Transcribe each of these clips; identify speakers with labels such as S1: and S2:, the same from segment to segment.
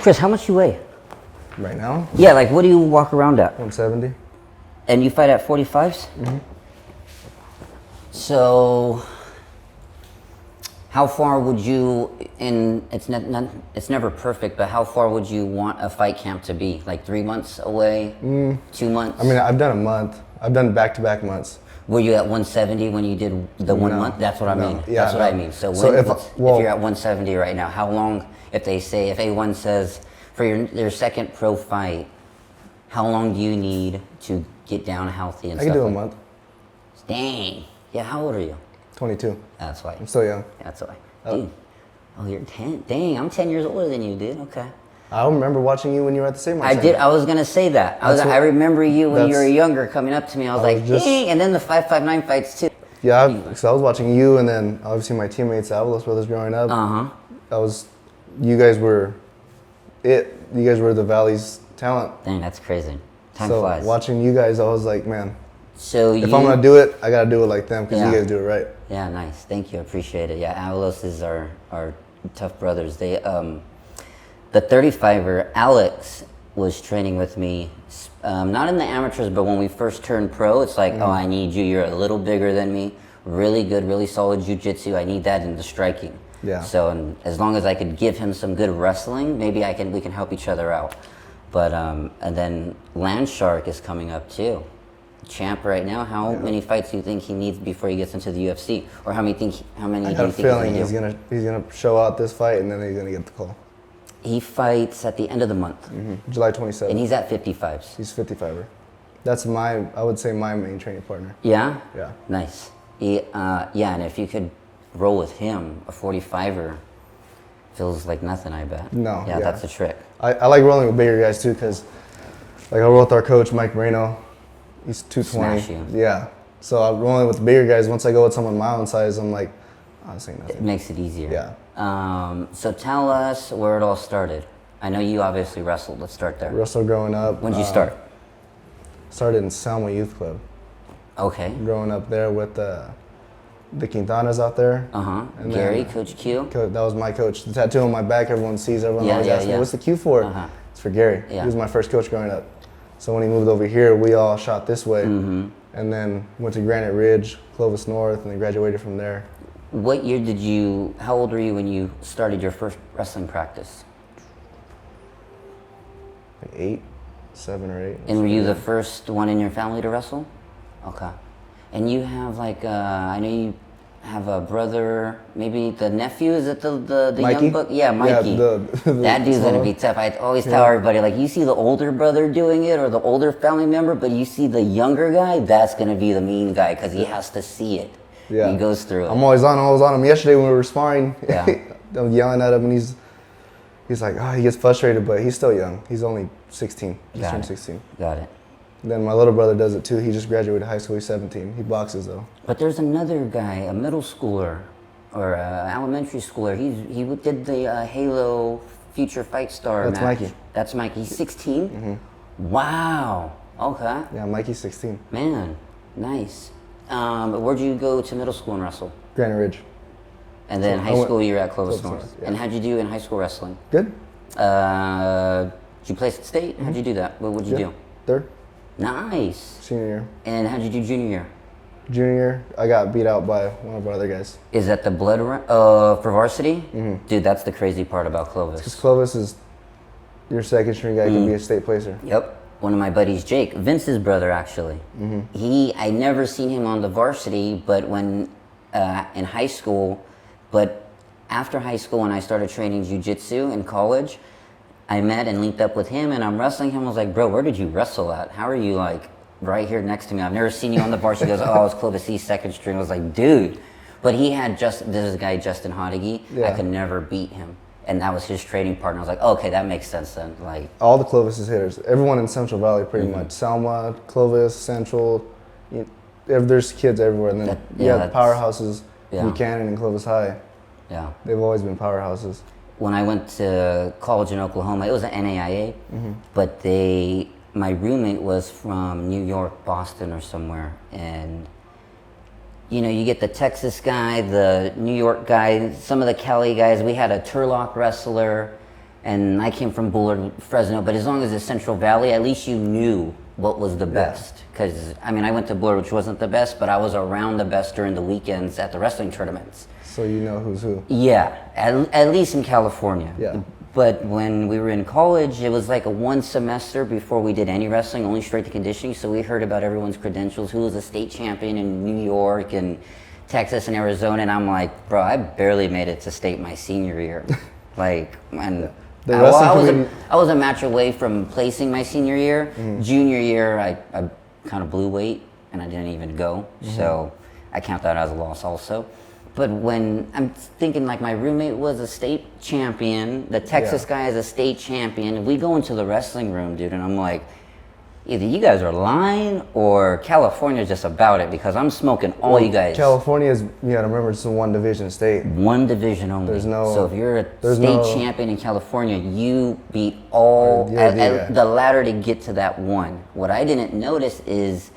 S1: Chris, how much you weigh?
S2: Right now?
S1: Yeah, like what do you walk around at?
S2: 170.
S1: And you fight at 45s?
S2: Mm-hmm.
S1: So, how far would you, and it's it's never perfect, but how far would you want a fight camp to be? Like 3 months away? 2 months?
S2: I mean, I've done a month. I've done back-to-back months.
S1: Were you at 170 when you did the 1 month? That's what I mean.
S2: Yeah,
S1: That's what I mean. So, if you're at 170 right now, how long, if A1 says, for your second pro fight, how long do you need to get down healthy and
S2: I
S1: stuff?
S2: can do a month.
S1: Dang. Yeah, how old are you?
S2: 22.
S1: That's why.
S2: I'm still young.
S1: That's why. Dude. Oh, you're 10. Dang, I'm 10 years older than you, dude. Okay.
S2: I remember watching you when you were at the same.
S1: I did. I was gonna say that. I remember you when you were younger coming up to me. I was like, dang. And then the 559 fights too.
S2: Yeah, because I was watching you, and then obviously my teammates, Avalos brothers, growing up. You guys were it. You guys were the Valley's talent.
S1: Dang, that's crazy. Time
S2: so
S1: flies.
S2: Watching you guys, I was like, man.
S1: So
S2: if I'm gonna do it, I gotta do it like them because you guys do it right.
S1: Yeah, nice. Thank you. I appreciate it. Yeah, Avalos is our tough brothers. They the 35er Alex was training with me, not in the amateurs, but when we first turned pro, it's like, oh, I need you. You're a little bigger than me. Really good, really solid jiu-jitsu. I need that in the striking.
S2: Yeah.
S1: So as long as I could give him some good wrestling, maybe we can help each other out. But and then Landshark is coming up too. Champ right now. How many fights do you think he needs before he gets into the UFC, or how many do you think
S2: I got a feeling he's gonna show out this fight, and then he's gonna get the call.
S1: He fights at the end of the month.
S2: July 27th.
S1: And he's at 55s.
S2: He's 55er. That's I would say my main training partner.
S1: Yeah?
S2: Yeah.
S1: Nice. And if you could roll with him, a 45er feels like nothing, I bet.
S2: No.
S1: Yeah, that's the trick.
S2: I like rolling with bigger guys too, because like I roll with our coach, Mike Moreno. He's 220.
S1: Smash you.
S2: Yeah. So I'm rolling with bigger guys. Once I go with someone my own size, I'm like, oh, this ain't nothing.
S1: It makes it easier.
S2: Yeah.
S1: So tell us where it all started. I know you obviously wrestled. Let's start there.
S2: Wrestled growing up.
S1: When did you start?
S2: Started in Selma Youth Club.
S1: Okay.
S2: Growing up there with the Quintanas out there.
S1: And Gary, Coach Q.
S2: That was my coach. The tattoo on my back, everyone sees. Everyone always asks me, what's the Q for? It's for Gary.
S1: Yeah.
S2: He was my first coach growing up. So when he moved over here, we all shot this way. And then went to Granite Ridge, Clovis North, and then graduated from there.
S1: What year how old were you when you started your first wrestling practice?
S2: Like 7 or 8.
S1: And were you the first one in your family to wrestle? Okay. And you have I know you have a brother, maybe the nephew, is it the young buck? Yeah, Mikey.
S2: Yeah,
S1: that dude's gonna be tough. I always tell everybody, like, you see the older brother doing it or the older family member, but you see the younger guy, that's gonna be the mean guy because he has to see it. Yeah. He goes through it.
S2: I'm always on him. Yesterday when we were sparring,
S1: yeah.
S2: I'm yelling at him, and he's like, he gets frustrated, but he's still young. He's only 16. Just turned 16.
S1: Got it.
S2: Then my little brother does it too. He just graduated high school. He's 17. He boxes though.
S1: But there's another guy, a middle schooler or elementary schooler. He did the Halo Future Fight Star
S2: That's
S1: match.
S2: Mikey.
S1: That's Mikey. He's 16? Wow. Okay.
S2: Yeah, Mikey's 16.
S1: Man, nice. Where'd you go to middle school and wrestle?
S2: Granite Ridge.
S1: And then high school, you're at Clovis North. Yeah. And how'd you do in high school wrestling?
S2: Good.
S1: Did you place at state? How'd you do that? What would you do?
S2: Third.
S1: Nice.
S2: Senior year.
S1: And how'd you do junior year?
S2: Junior year, I got beat out by one of our other guys.
S1: Is that the blood for varsity? Dude, that's the crazy part about Clovis.
S2: Because Clovis is your second string guy can be a state placer.
S1: Yep. One of my buddies, Jake, Vince's brother, actually. I never seen him on the varsity, but when in high school, but after high school when I started training jiu-jitsu in college, I met and linked up with him, and I'm wrestling him. I was like, bro, where did you wrestle at? How are you, like, right here next to me? I've never seen you on the varsity. He goes, I was Clovis East second string. I was like, dude. But he had this is a guy, Justin Hodeggy. I could never beat him. And that was his training partner. I was like, okay, that makes sense then. Like,
S2: all the Clovis is hitters. Everyone in Central Valley, pretty much. Selma, Clovis, Central. There's kids everywhere. And then the powerhouses, Buchanan and Clovis High.
S1: Yeah.
S2: They've always been powerhouses.
S1: When I went to college in Oklahoma, it was an NAIA, but my roommate was from New York, Boston, or somewhere, and you get the Texas guy, the New York guy, some of the Cali guys. We had a Turlock wrestler, and I came from Bullard, Fresno. But as long as it's Central Valley, at least you knew what was the best. Because, I went to Bullard, which wasn't the best, but I was around the best during the weekends at the wrestling tournaments.
S2: So you know who's who.
S1: Yeah, at least in California.
S2: Yeah.
S1: But when we were in college, it was like a one semester before we did any wrestling, only straight to conditioning. So we heard about everyone's credentials, who was a state champion in New York and Texas and Arizona. And I'm like, bro, I barely made it to state my senior year. I was a match away from placing my senior year. Mm-hmm. Junior year, I kind of blew weight and I didn't even go. Mm-hmm. So I count that as a loss also. But when I'm thinking, like, my roommate was a state champion, the Texas guy is a state champion, we go into the wrestling room, dude, and I'm like, either you guys are lying or California's just about it, because I'm smoking all you guys.
S2: California is, you gotta remember, it's a one division state.
S1: One division only. So if you're a state champion in California, you beat all, the ladder to get to that one. What I didn't notice is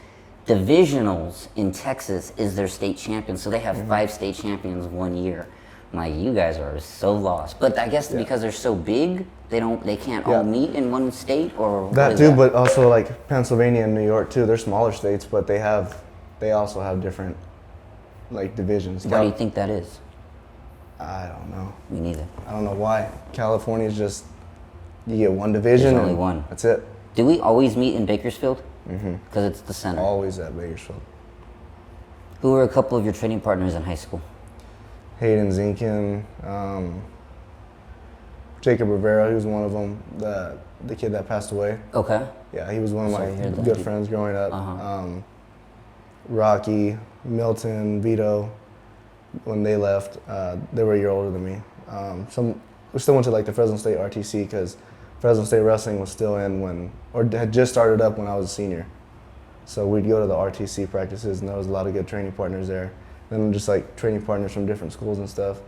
S1: divisionals in Texas is their state champion, so they have 5 state champions 1 year. I'm like, you guys are so lost. But I guess because they're so big, they can't all meet in one state, or
S2: that too. But also like Pennsylvania and New York too. They're smaller states, but they also have different like divisions.
S1: Why do you think that is?
S2: I don't know.
S1: Me neither.
S2: I don't know why. California is just, you get one division.
S1: There's only one.
S2: That's it.
S1: Do we always meet in Bakersfield? Because it's the center.
S2: Always at Bakersfield.
S1: Who were a couple of your training partners in high school?
S2: Hayden Zinkin, Jacob Rivera, he was one of them, the kid that passed away.
S1: Okay.
S2: Yeah, he was one of my good friends growing up. Rocky, Milton, Vito, when they left, they were a year older than me. We still went to like the Fresno State RTC because Fresno State Wrestling was still in had just started up when I was a senior. So we'd go to the RTC practices, and there was a lot of good training partners there. Then just like training partners from different schools and stuff.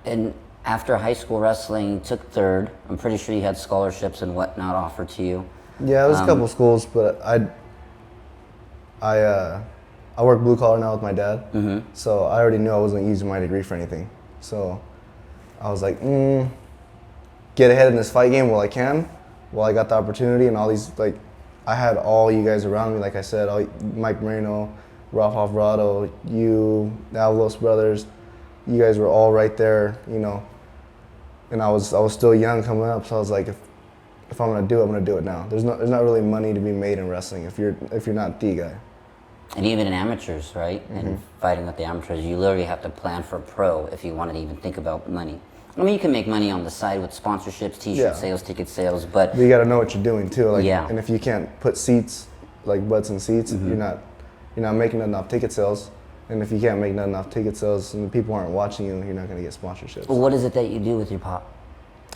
S2: And
S1: after high school wrestling, you took third. I'm pretty sure you had scholarships and whatnot offered to you.
S2: Yeah, it was a couple schools, but I work blue collar now with my dad, so I already knew I wasn't using my degree for anything. So I was like, get ahead in this fight game while I can, while I got the opportunity, and all these, like, I had all you guys around me, like I said, Mike Moreno, Ralph Alvarado, you, the Avalos brothers, you guys were all right there, and I was still young coming up, so I was like, if I'm gonna do it, I'm gonna do it now. There's not really money to be made in wrestling if you're not the guy.
S1: And even in amateurs, right? And fighting with the amateurs, you literally have to plan for pro if you want to even think about money. You can make money on the side with sponsorships, t-shirt sales, ticket sales, but
S2: you got to know what you're doing too. Like,
S1: and
S2: if you can't put seats, like butts in seats, you're not making enough ticket sales. And if you can't make enough ticket sales and the people aren't watching you, you're not going to get sponsorships.
S1: Well, what is it that you do with your pop?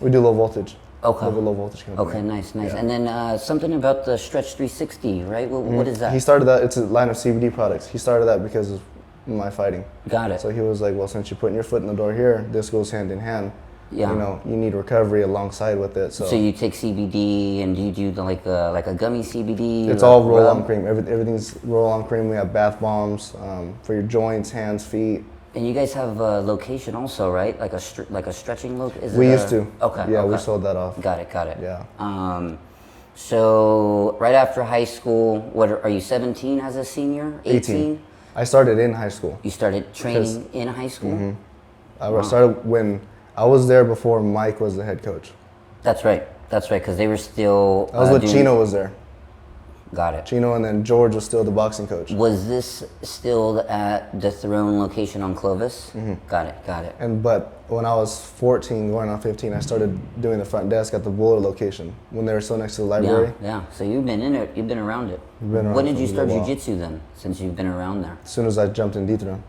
S2: We do low voltage.
S1: Okay.
S2: We have a low voltage company.
S1: Okay, nice. Yeah. And then something about the Stretch 360, right? What is that?
S2: He started that. It's a line of CBD products. He started that because of my fighting.
S1: Got it.
S2: So he was like, well, since you're putting your foot in the door here, this goes hand in hand. Yeah. You need recovery alongside with it. So
S1: you take CBD, and do you do like a gummy CBD?
S2: It's all roll-on cream. Everything's roll-on cream. We have bath bombs for your joints, hands, feet.
S1: And you guys have a location also, right? Like a stretching location?
S2: We used to.
S1: Okay.
S2: Yeah, we sold that off.
S1: Got it.
S2: Yeah.
S1: So right after high school, what are you 17 as a senior? 18?
S2: I started in high school.
S1: You started training in high school?
S2: I started when I was there before Mike was the head coach.
S1: That's right, because they were still...
S2: I was when Chino was there.
S1: Got it.
S2: Chino, and then George was still the boxing coach.
S1: Was this still at the Throne location on Clovis? Got it.
S2: But when I was 14, going on 15, I started doing the front desk at the Bullard location when they were still next to the library.
S1: Yeah. So you've been in it. You've been around it. When did you start jiu-jitsu then, since you've been around there?
S2: As soon as I jumped in D-Throne,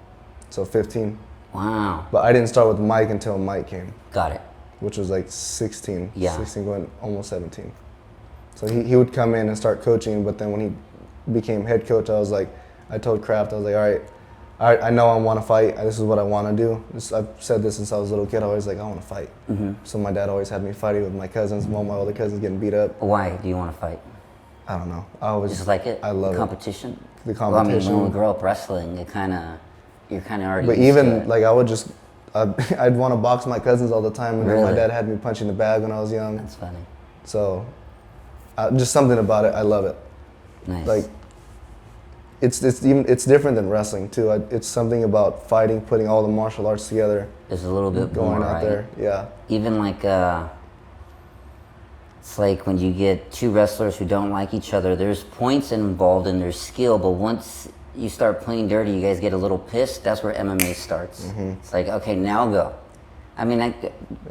S2: so 15.
S1: Wow.
S2: But I didn't start with Mike until Mike came.
S1: Got it.
S2: Which was like 16.
S1: Yeah.
S2: 16 going almost 17. So he would come in and start coaching, but then when he became head coach, I told Kraft, I was like, all right, I know I want to fight. This is what I want to do. I've said this since I was a little kid. I always I want to fight. So my dad always had me fighting with my cousins, all my older cousins getting beat up.
S1: Why do you want to fight?
S2: I don't know. I always
S1: Just like it?
S2: I love
S1: competition?
S2: The
S1: Well, I mean,
S2: competition.
S1: when we grow up wrestling, you're kind of already
S2: But
S1: used to
S2: even
S1: it.
S2: like I would just, I'd want to box my cousins all the time, and then my
S1: Really?
S2: dad had me punching the bag when I was young.
S1: That's funny.
S2: So, just something about it, I love it.
S1: Nice.
S2: Like, it's different than wrestling too. It's something about fighting, putting all the martial arts together,
S1: There's a little bit
S2: going
S1: more,
S2: out
S1: right?
S2: there. Yeah.
S1: Even like, it's like when you get two wrestlers who don't like each other, there's points involved and there's skill, but once you start playing dirty, you guys get a little pissed, that's where MMA starts. It's like, okay, now go. I mean,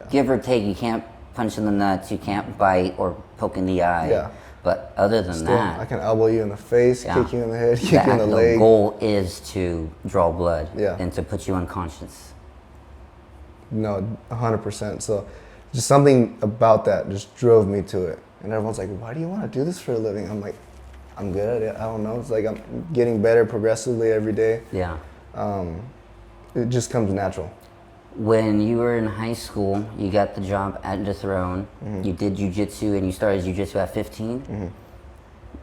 S1: give or take, you can't punch in the nuts, you can't bite or poke in the eye.
S2: Yeah.
S1: But other than
S2: Still,
S1: that,
S2: I can elbow you in the face,
S1: yeah,
S2: kick you in the head, kick you in the
S1: the
S2: leg.
S1: goal is to draw blood
S2: Yeah.
S1: and to put you unconscious.
S2: No, 100%. So, just something about that just drove me to it. And everyone's like, "Why do you want to do this for a living?" I'm like, "I'm good at it. I don't know. It's like I'm getting better progressively every day.
S1: Yeah.
S2: It just comes natural."
S1: When you were in high school, you got the job at the Throne. You did jiu-jitsu and you started jiu-jitsu at 15.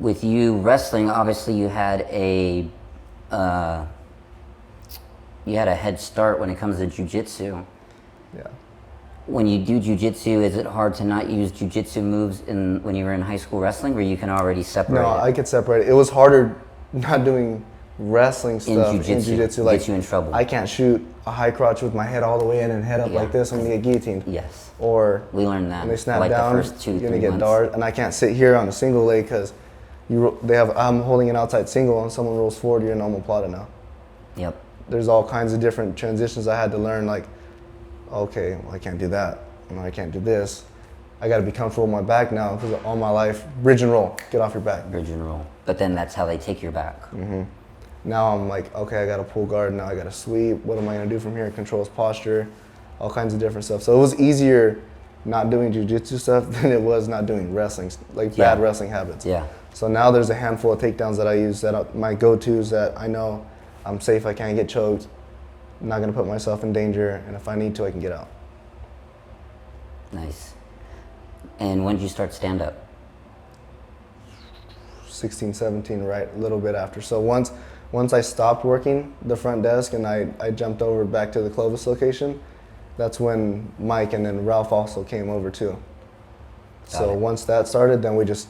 S1: With you wrestling, obviously you had a head start when it comes to jiu-jitsu.
S2: Yeah.
S1: When you do jiu-jitsu, is it hard to not use jiu-jitsu moves when you were in high school wrestling, where you can already separate
S2: No,
S1: it?
S2: I could separate it. It was harder not doing wrestling stuff in
S1: jiu-jitsu.
S2: jiu-jitsu. Like,
S1: Gets you in trouble.
S2: I can't shoot a high crotch with my head all the way in and head up
S1: Yeah.
S2: like this. I'm gonna get guillotined.
S1: Yes.
S2: Or
S1: We learned that
S2: when they snap
S1: like
S2: down,
S1: the first 2
S2: you're
S1: to
S2: gonna
S1: 3
S2: get
S1: months.
S2: dart. And I can't sit here on a single leg because I'm holding an outside single and someone rolls forward, you're an omoplata now.
S1: Yep.
S2: There's all kinds of different transitions I had to learn. Like, okay, well, I can't do that. No, I can't do this. I got to be comfortable with my back now because all my life, bridge and roll, get off your back.
S1: Bridge and roll. But then that's how they take your back.
S2: Now I'm like, okay, I got to pull guard. Now I got to sweep. What am I going to do from here? Controls posture, all kinds of different stuff. So it was easier not doing jiu-jitsu stuff than it was not doing wrestling, like
S1: Yeah.
S2: bad wrestling habits.
S1: Yeah.
S2: So now there's a handful of takedowns that I use my go-tos that I know I'm safe, I can't get choked, I'm not going to put myself in danger, and if I need to, I can get out.
S1: Nice. And when did you start stand-up?
S2: 16, 17, right, a little bit after. So once I stopped working the front desk and I jumped over back to the Clovis location, that's when Mike and then Ralph also came over too. So once that started, then we just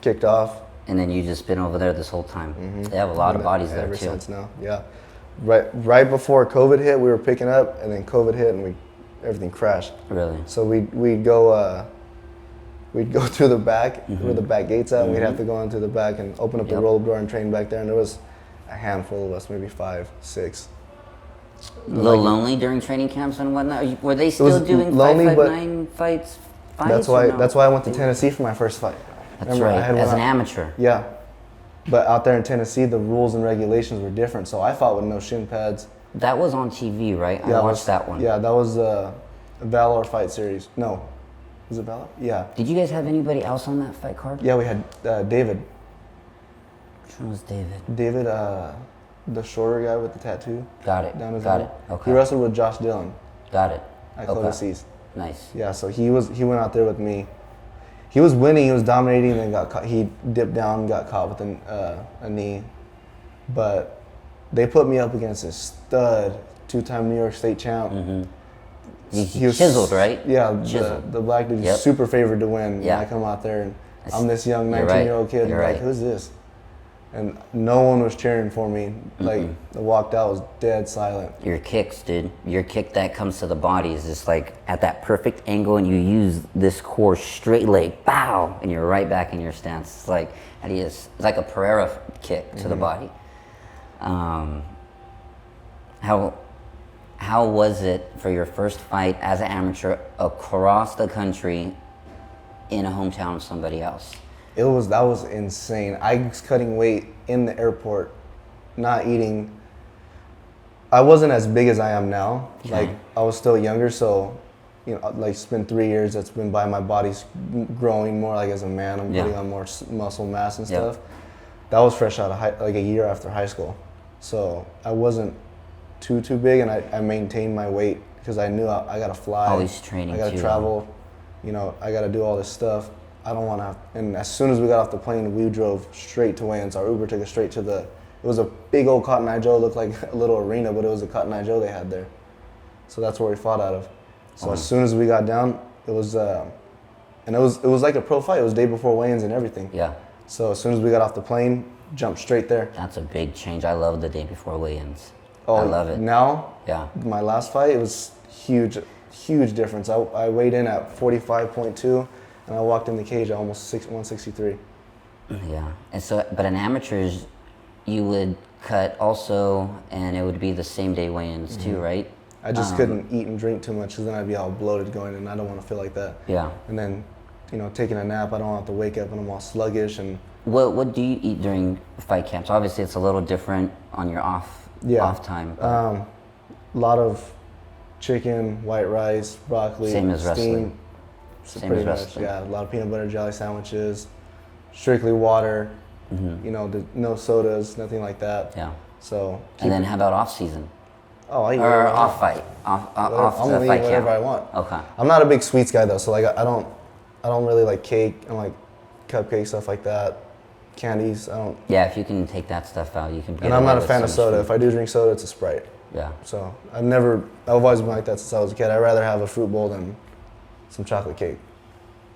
S2: kicked off.
S1: And then you just been over there this whole time. They have a lot of bodies there
S2: Ever
S1: too.
S2: since now, yeah. Right before COVID hit, we were picking up, and then COVID hit, and everything crashed.
S1: Really?
S2: So we'd go through the back where the back gates at, and we'd have to go into the back and open up the
S1: Yep.
S2: roll door and train back there. And there was a handful of us, maybe 5, 6.
S1: A little lonely during training camps and whatnot. Were they still
S2: was
S1: doing
S2: lonely,
S1: 559 fights?
S2: That's
S1: or
S2: why.
S1: no?
S2: That's why I went to Tennessee for my first fight.
S1: That's
S2: Remember,
S1: right.
S2: I had
S1: As
S2: one
S1: an
S2: out-
S1: amateur.
S2: Yeah, but out there in Tennessee, the rules and regulations were different. So I fought with no shin pads.
S1: That was on TV, right?
S2: Yeah,
S1: I watched that one.
S2: Yeah, that was a Valor fight series. No, was it Valor? Yeah.
S1: Did you guys have anybody else on that fight card?
S2: Yeah, we had David.
S1: Which one was David?
S2: David, the shorter guy with the tattoo
S1: Got it.
S2: down his
S1: Got
S2: arm.
S1: it. Okay.
S2: He wrestled with Josh Dillon
S1: Got it.
S2: at
S1: Okay.
S2: Clovis East.
S1: Nice.
S2: Yeah, so he went out there with me. He was winning, he was dominating, and then got caught. He dipped down, got caught with a knee. But they put me up against a stud, 2-time New York State champ.
S1: He was chiseled, right?
S2: Yeah,
S1: Chiseled.
S2: the black dude is
S1: Yep.
S2: super favored to win.
S1: Yeah.
S2: And I come out there and I'm this young
S1: You're
S2: 19-year-old
S1: right.
S2: kid.
S1: You're
S2: Like,
S1: right.
S2: who's this? And no one was cheering for me. Like, I walked out, was dead silent.
S1: Your kicks, dude. Your kick that comes to the body is just like at that perfect angle, and you use this core straight leg, bow, and you're right back in your stance. It's like it's like a Pereira kick to the body. How was it for your first fight as an amateur across the country in a hometown of somebody else?
S2: That was insane. I was cutting weight in the airport, not eating. I wasn't as big as I am now.
S1: Okay.
S2: Like, I was still younger, so, like, it's been 3 years that's been by, my body's growing more, like, as a man. I'm
S1: Yeah.
S2: putting on more muscle mass and
S1: Yeah.
S2: stuff. That was fresh out of like a year after high school. So I wasn't too big, and I maintained my weight because I knew I gotta fly.
S1: Always training
S2: I gotta
S1: too.
S2: travel. I gotta do all this stuff. I don't want to. And as soon as we got off the plane, we drove straight to weigh-ins. Our Uber took us straight to it was a big old Cotton Eye Joe, looked like a little arena, but it was a Cotton Eye Joe they had there. So that's where we fought out of. So as soon as we got down, it was, and it was like a pro fight. It was day before weigh-ins and everything.
S1: Yeah.
S2: So as soon as we got off the plane, jumped straight there.
S1: That's a big change. I love the day before weigh-ins.
S2: Oh,
S1: I love it.
S2: Now,
S1: Yeah.
S2: my last fight, it was huge difference. I weighed in at 45.2, and I walked in the cage at almost 163.
S1: Yeah. And so, but in amateurs, you would cut also, and it would be the same day weigh-ins too, right?
S2: I just couldn't eat and drink too much because then I'd be all bloated going, and I don't want to feel like that.
S1: Yeah.
S2: And then, taking a nap, I don't have to wake up and I'm all sluggish. And
S1: What do you eat during fight camps? Obviously, it's a little different on your off time.
S2: A lot of chicken, white rice, broccoli,
S1: Same as
S2: steamed.
S1: wrestling.
S2: So
S1: Same
S2: pretty
S1: as
S2: much,
S1: wrestling.
S2: yeah. A lot of peanut butter jelly sandwiches, strictly water. No sodas, nothing like that.
S1: Yeah.
S2: So.
S1: And then how about off season?
S2: Oh, I eat
S1: Or
S2: whatever I
S1: off
S2: want.
S1: fight? Off
S2: I'm
S1: the
S2: gonna
S1: fight
S2: eat whatever
S1: camp?
S2: I want.
S1: Okay.
S2: I'm not a big sweets guy though, so like I don't really like cake and like cupcakes, stuff like that, candies. I don't.
S1: Yeah, if you can take that stuff out, you can.
S2: And I'm not a fan of soda. If I do drink soda, it's a Sprite.
S1: Yeah.
S2: So I've always been like that since I was a kid. I'd rather have a fruit bowl than some chocolate cake.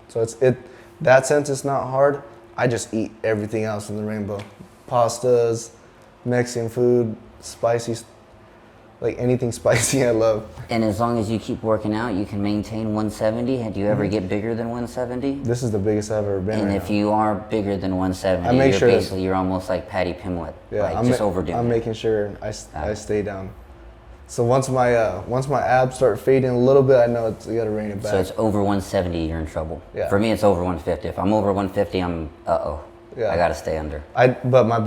S2: So that sense it's not hard. I just eat everything else in the rainbow. Pastas, Mexican food, spicy, like anything spicy I love.
S1: And as long as you keep working out, you can maintain 170. Do you ever get bigger than 170?
S2: This is the biggest I've ever been.
S1: And
S2: right
S1: if
S2: now.
S1: you are bigger than 170,
S2: I make
S1: you're almost like Patty Pimlet, just overdoing
S2: I'm
S1: it.
S2: making sure I stay down. So once my abs start fading a little bit, I know you got to rein it back.
S1: So it's over 170, you're in trouble.
S2: Yeah.
S1: For me, it's over 150. If I'm over 150, I'm
S2: Yeah.
S1: I got to stay under.
S2: But my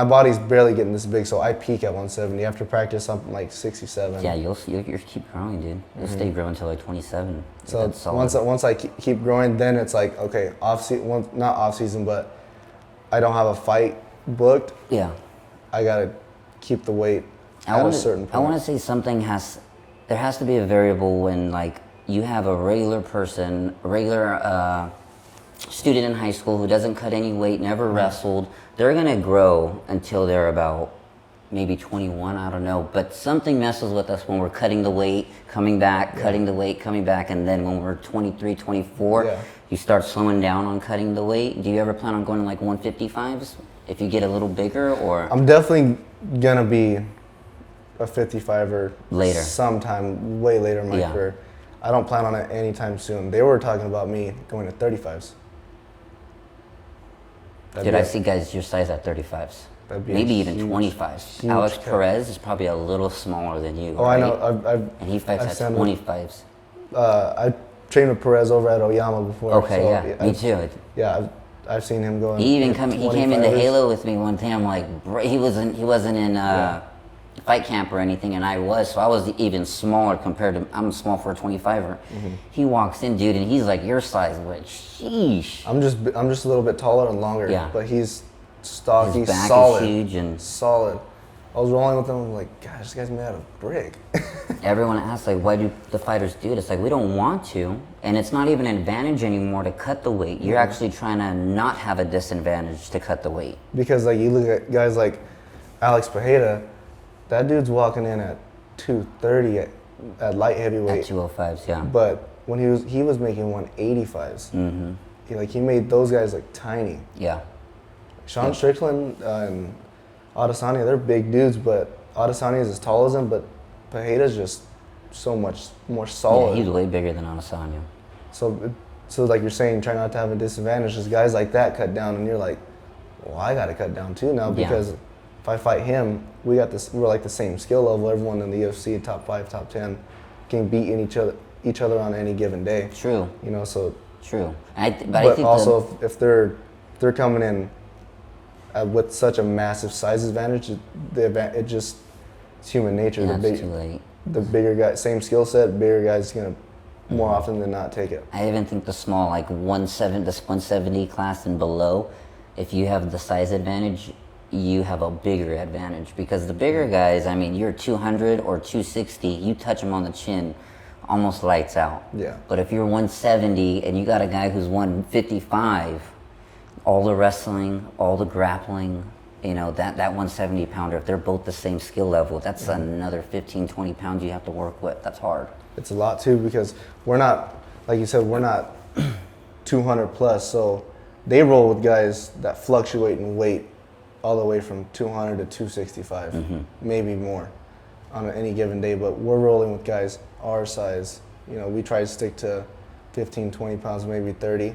S2: body's barely getting this big, so I peak at 170. After practice, I'm like 67.
S1: Yeah, you'll keep growing, dude. You'll stay growing until like 27.
S2: So
S1: That's solid.
S2: once I keep growing, then it's like, okay, not off season, but I don't have a fight booked.
S1: Yeah.
S2: I gotta keep the weight at a certain point.
S1: I want to say there has to be a variable when like you have a regular person, a regular student in high school who doesn't cut any weight, never wrestled. They're gonna grow until they're about maybe 21, I don't know. But something messes with us when we're cutting the weight, coming back, cutting the weight, coming back, and then when we're 23, 24, you start slowing down on cutting the weight. Do you ever plan on going to like 155s if you get a little bigger, or?
S2: I'm definitely gonna be a 55er
S1: Later.
S2: sometime way later in my career. I don't plan on it anytime soon. They were talking about me going to 35s.
S1: Dude, I see guys your size at 35s. Maybe even 25s. Alex Perez is probably a little smaller than you.
S2: Oh,
S1: right?
S2: I know.
S1: And he fights at 25s.
S2: I trained with Perez over at Oyama before.
S1: Okay,
S2: so
S1: me too.
S2: Yeah, I've seen him go.
S1: He came into Halo with me one time. I'm like, bro, he wasn't in fight camp or anything, and I was. So I was even smaller compared to. I'm small for a 25er. He walks in, dude, and he's like your size. But sheesh.
S2: I'm just a little bit taller and longer.
S1: Yeah.
S2: But he's stocky,
S1: His back
S2: solid,
S1: is huge and
S2: solid. I was rolling with him. I'm like, gosh, this guy's made out of brick.
S1: everyone asks like, why do the fighters do it? It's like we don't want to, and it's not even an advantage anymore to cut the weight. You're actually trying to not have a disadvantage to cut the weight.
S2: Because like you look at guys like Alex Pereira, that dude's walking in at 230 at light heavyweight.
S1: At 205s, yeah.
S2: But when he was making 185s. He made those guys like tiny.
S1: Yeah.
S2: Sean Strickland and Adesanya, they're big dudes, but Adesanya is as tall as him, but Pereira's just so much more solid.
S1: Yeah, he's way bigger than Adesanya.
S2: So like you're saying, try not to have a disadvantage. There's guys like that cut down, and you're like, well, I got to cut down too now because if I fight him, we're like the same skill level. Everyone in the UFC, top 5, top 10, can beat each other on any given day.
S1: True.
S2: So.
S1: True.
S2: But I think also if they're coming in with such a massive size advantage, it's human nature.
S1: Yeah, it's too late.
S2: The bigger guy, same skill set, bigger guy's gonna more often than not take it.
S1: I even think the small, like 170 class and below, if you have the size advantage, you have a bigger advantage because the bigger guys, I mean, you're 200 or 260, you touch them on the chin, almost lights out.
S2: Yeah.
S1: But if you're 170 and you got a guy who's 155, all the wrestling, all the grappling, you know, that 170 pounder, if they're both the same skill level, that's another 15, 20 pounds you have to work with. That's hard.
S2: It's a lot too, because we're not, like you said, we're not 200 plus. So they roll with guys that fluctuate in weight all the way from 200 to 265, maybe more on any given day. But we're rolling with guys our size. You know, we try to stick to 15, 20 pounds, maybe 30.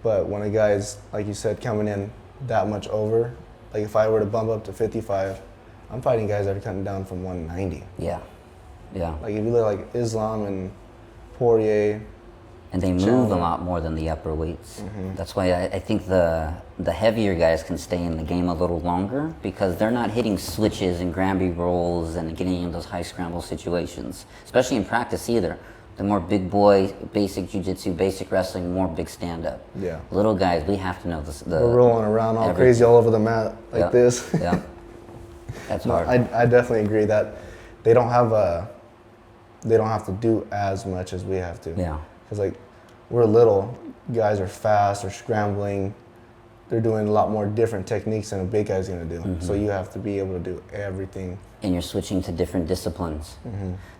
S2: But when a guy's, like you said, coming in that much over, like if I were to bump up to 55, I'm fighting guys that are cutting down from 190.
S1: Yeah. Yeah.
S2: Like if you look like Islam and Poirier.
S1: And they move a lot more than the upper weights. That's why I think the heavier guys can stay in the game a little longer, because they're not hitting switches and Granby rolls and getting in those high scramble situations, especially in practice either. The more big boy, basic jiu-jitsu, basic wrestling, more big stand-up.
S2: Yeah.
S1: Little guys, we have to know this.
S2: We're rolling around all crazy all over the mat like this.
S1: Yeah. That's
S2: No,
S1: hard.
S2: I definitely agree that they don't have to do as much as we have to.
S1: Yeah.
S2: Because like we're little, guys are fast, they're scrambling, they're doing a lot more different techniques than a big guy's gonna do. So you have to be able to do everything.
S1: And you're switching to different disciplines.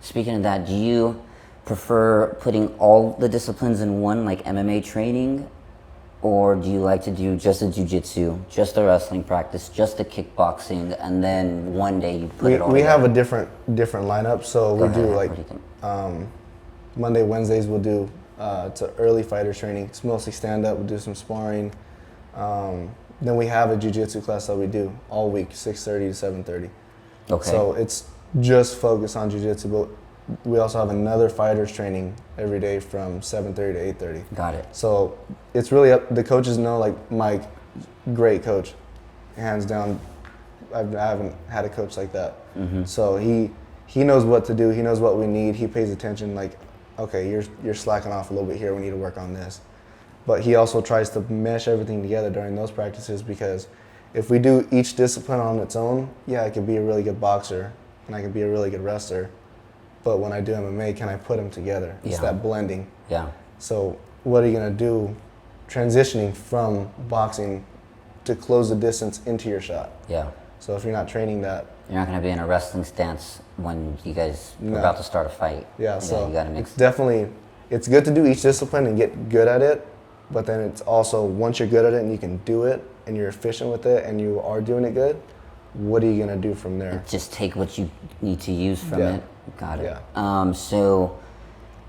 S1: Speaking of that, do you prefer putting all the disciplines in one, like MMA training, or do you like to do just the jiu-jitsu, just the wrestling practice, just the kickboxing, and then one day you put it all
S2: We
S1: together?
S2: have a different lineup, so we do like
S1: What do you think?
S2: Monday, Wednesdays we'll do it's an early fighters training. It's mostly stand up. We'll do some sparring. Then we have a jiu-jitsu class that we do all week, 6:30 to 7:30.
S1: Okay.
S2: So it's just focused on jiu-jitsu, but we also have another fighters training every day from 7:30 to 8:30.
S1: Got it.
S2: So it's really up. The coaches know, like Mike, great coach, hands down. I haven't had a coach like that. So he knows what to do. He knows what we need. He pays attention. Like, okay, you're slacking off a little bit here. We need to work on this. But he also tries to mesh everything together during those practices, because if we do each discipline on its own, yeah, I could be a really good boxer and I could be a really good wrestler. But when I do MMA, can I put them together? It's that blending.
S1: Yeah.
S2: So what are you gonna do transitioning from boxing to close the distance into your shot?
S1: Yeah.
S2: So if you're not training that,
S1: You're not going to be in a wrestling stance when you guys are
S2: No.
S1: about to start a fight.
S2: yeah, so
S1: you got to mix.
S2: it's definitely, it's good to do each discipline and get good at it, but then it's also, once you're good at it and you can do it and you're efficient with it and you are doing it good, what are you gonna do from there?
S1: Just take what you need to use from
S2: Yeah.
S1: it. Got it.
S2: Yeah.
S1: So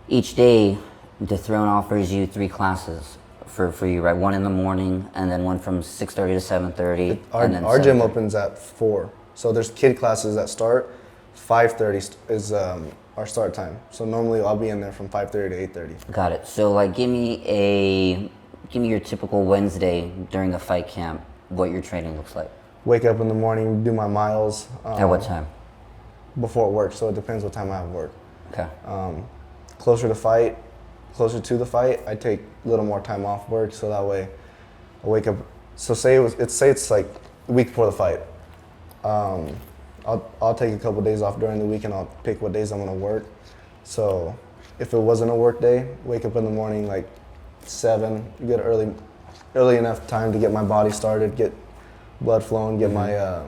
S1: each day, the Throne offers you 3 classes for you, right? One in the morning, and then one from 6:30 to 7:30. and then
S2: Our gym
S1: 7:30.
S2: opens at 4, so there's kid classes that start. 5:30 is our start time. So normally I'll be in there from 5:30 to 8:30.
S1: Got it. So like, give me your typical Wednesday during a fight camp. What your training looks like.
S2: Wake up in the morning, do my miles.
S1: At what time?
S2: Before work, so it depends what time I have work.
S1: Okay.
S2: Closer to the fight, I take a little more time off work, so that way I wake up. So say it's like the week before the fight. I'll take a couple days off during the week and I'll pick what days I'm gonna work. So if it wasn't a work day, wake up in the morning like 7, get early enough time to get my body started, get blood flowing, get my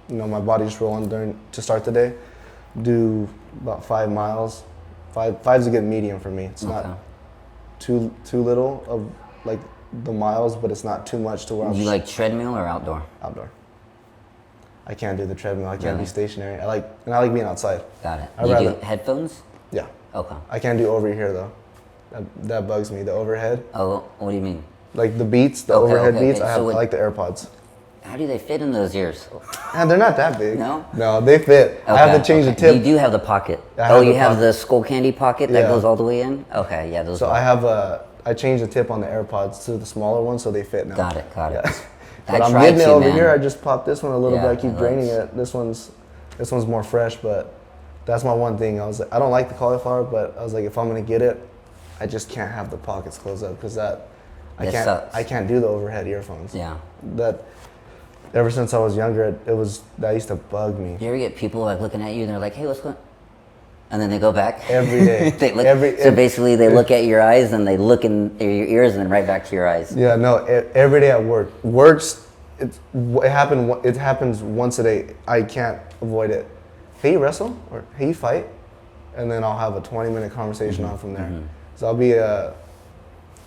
S2: my body just rolling to start the day. Do about 5 miles. Five's a good medium for me. It's not too little of like the miles, but it's not too much to where
S1: Do you like treadmill or outdoor?
S2: outdoor. I can't do the treadmill. I can't
S1: Really?
S2: be stationary. I like being outside.
S1: Got it.
S2: I'd
S1: You do
S2: rather-
S1: headphones?
S2: Yeah.
S1: Okay.
S2: I can't do over here though. That bugs me. The overhead,
S1: Oh, what do you mean?
S2: like the beats, the
S1: Okay,
S2: overhead
S1: okay,
S2: beats.
S1: okay.
S2: I
S1: So
S2: like the AirPods.
S1: How do they fit in those ears?
S2: And they're not that big.
S1: No?
S2: No, they fit. I have to change the tip.
S1: You do have the pocket.
S2: I have
S1: You
S2: the
S1: have
S2: pocket.
S1: the skull candy pocket that
S2: Yeah.
S1: goes all the way in? Okay, yeah, those
S2: So
S1: are.
S2: I changed the tip on the AirPods to the smaller one, so they fit now.
S1: Got it.
S2: Yeah.
S1: I
S2: But I'm
S1: tried
S2: getting it
S1: to,
S2: over
S1: man.
S2: here. I just popped this one a little
S1: Yeah,
S2: bit. I keep
S1: it
S2: draining
S1: looks-
S2: it. This one's more fresh, but that's my one thing. I don't like the cauliflower, but I was like, if I'm gonna get it, I just can't have the pockets closed up because I
S1: That
S2: can't
S1: sucks.
S2: I can't do the overhead earphones.
S1: Yeah.
S2: That ever since I was younger, that used to bug me.
S1: Do you ever get people like looking at you and they're like, hey, what's going And then they go back?
S2: Every day.
S1: They look, so basically they look at your eyes and they look in your ears and then right back to your eyes.
S2: Yeah, no, every day at work. It happens once a day. I can't avoid it. Hey, you wrestle? Or hey, you fight? And then I'll have a 20-minute conversation on from there. So I'll be,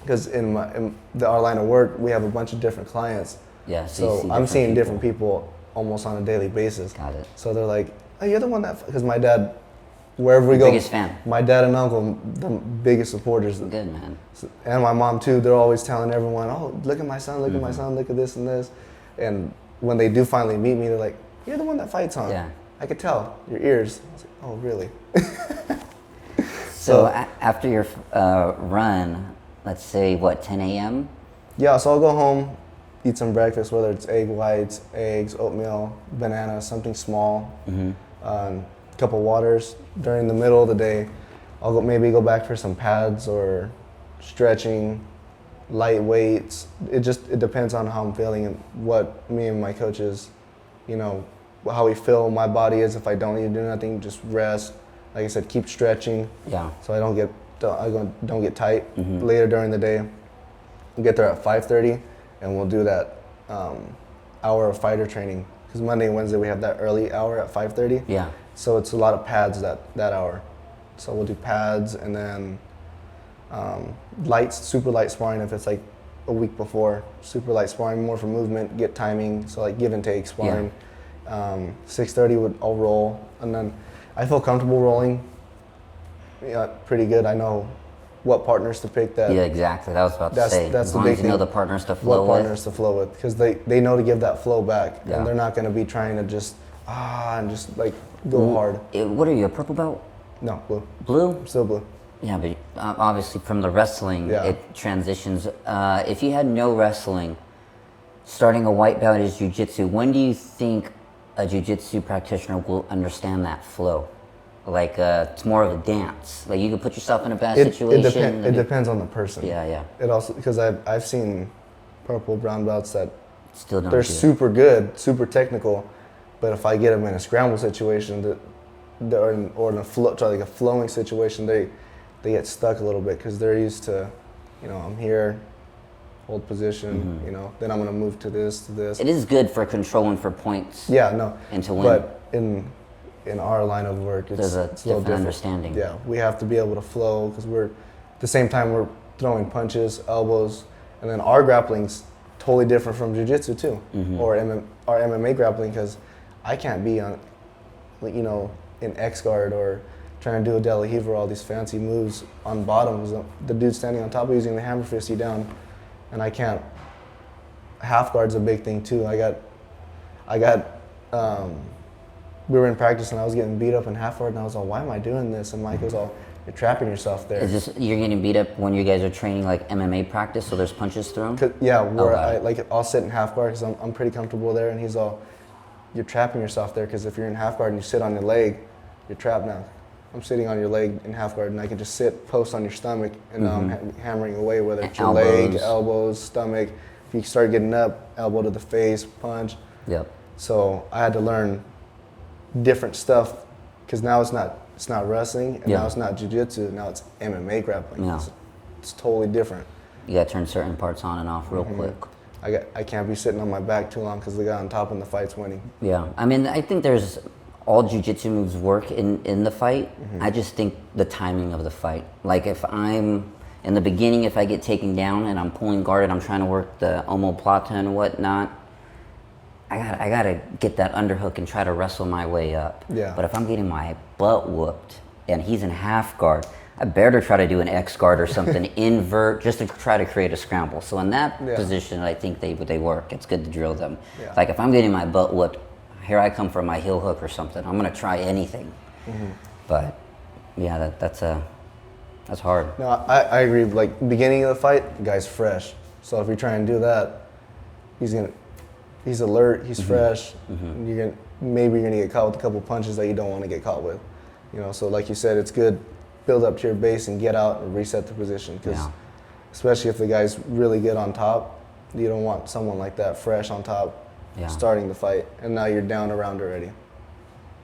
S2: because in our line of work, we have a bunch of different clients.
S1: Yeah,
S2: so I'm seeing different people almost on a daily basis.
S1: Got it.
S2: So they're like, oh, you're the one that, because my dad, wherever we go,
S1: biggest fan.
S2: My dad and uncle, the biggest supporters.
S1: Good, man.
S2: And my mom too. They're always telling everyone, "Oh, look at my son! Look at my son! Look at this and this." And when they do finally meet me, they're like, "You're the one that fights on."
S1: Yeah.
S2: I could tell your ears. I was like, "Oh, really?"
S1: So after your run, let's say what, 10 a.m.
S2: Yeah. So I'll go home, eat some breakfast, whether it's egg whites, eggs, oatmeal, banana, something small. Couple waters. During the middle of the day, I'll maybe go back for some pads or stretching, light weights. It depends on how I'm feeling and what me and my coaches, how we feel my body is. If I don't need to do nothing, just rest. Like I said, keep stretching.
S1: Yeah.
S2: So I don't get tight later during the day. We'll get there at 5:30, and we'll do that hour of fighter training. Because Monday and Wednesday we have that early hour at 5:30.
S1: Yeah.
S2: So it's a lot of pads that hour. So we'll do pads and then super light sparring if it's like a week before. Super light sparring, more for movement, get timing. So like give and take sparring. 6:30 I'll roll, and then I feel comfortable rolling. Yeah, pretty good. I know what partners to pick.
S1: Yeah, exactly. That was about to say.
S2: That's
S1: as
S2: the
S1: long
S2: big
S1: as you
S2: thing.
S1: know the partners to flow with.
S2: What partners to flow with, because they know to give that flow back,
S1: Yeah.
S2: and they're not going to be trying to just and just like go hard.
S1: What are you, a purple belt?
S2: No, blue.
S1: Blue?
S2: I'm still blue.
S1: Yeah, but obviously from the wrestling,
S2: Yeah.
S1: it transitions. If you had no wrestling, starting a white belt is jiu-jitsu, when do you think a jiu-jitsu practitioner will understand that flow? Like it's more of a dance. Like you can put yourself in a bad situation.
S2: It depends on the person.
S1: Yeah.
S2: It also, because I've seen purple, brown belts that
S1: Still don't
S2: they're
S1: do it.
S2: super good, super technical, but if I get them in a scramble situation or in a flowing situation, they get stuck a little bit because they're used to, I'm here, hold position, then I'm gonna move to this.
S1: It is good for controlling for points.
S2: Yeah, no.
S1: And to win.
S2: But in our line of work, it's
S1: There's a
S2: little
S1: different
S2: different.
S1: understanding.
S2: Yeah, we have to be able to flow because at the same time we're throwing punches, elbows, and then our grappling's totally different from jiu-jitsu too, or our MMA grappling, because I can't be on, in X guard or trying to do a De La Riva or all these fancy moves on bottoms. The dude standing on top using the hammer fist you down, and I can't. Half guard's a big thing too. We were in practice and I was getting beat up in half guard and I was all, why am I doing this? And Mike was all, you're trapping yourself there.
S1: Is this, you're getting beat up when you guys are training like MMA practice, so there's punches thrown?
S2: Yeah, where
S1: wow.
S2: I'll sit in half guard because I'm pretty comfortable there, and he's all, you're trapping yourself there because if you're in half guard and you sit on your leg, you're trapped now. I'm sitting on your leg in half guard and I can just post on your stomach, and now I'm hammering away, whether it's your leg, elbows, stomach. If you start getting up, elbow to the face, punch.
S1: Yep.
S2: So I had to learn different stuff because now it's not wrestling, and now it's not jiu-jitsu, now it's MMA grappling.
S1: Yeah.
S2: It's totally different.
S1: You gotta turn certain parts on and off real quick.
S2: I can't be sitting on my back too long because the guy on top in the fight's winning.
S1: Yeah, I mean, I think all jiu-jitsu moves work in the fight. I just think the timing of the fight. Like if I'm, in the beginning, if I get taken down and I'm pulling guard and I'm trying to work the omoplata and whatnot, I gotta get that underhook and try to wrestle my way up.
S2: Yeah.
S1: But if I'm getting my butt whooped and he's in half guard, I better try to do an X guard or something, invert, just to try to create a scramble. So in that position, I think they work. It's good to drill them. Yeah. Like if I'm getting my butt whooped, here I come for my heel hook or something. I'm gonna try anything. But yeah, that's hard.
S2: No, I agree. Like beginning of the fight, the guy's fresh. So if you try and do that, he's alert, he's fresh. Maybe you're gonna get caught with a couple punches that you don't want to get caught with. So like you said, it's good. Build up to your base and get out and reset the position. Because especially if the guy's really good on top, you don't want someone like that fresh on top starting the fight, and now you're down a round already.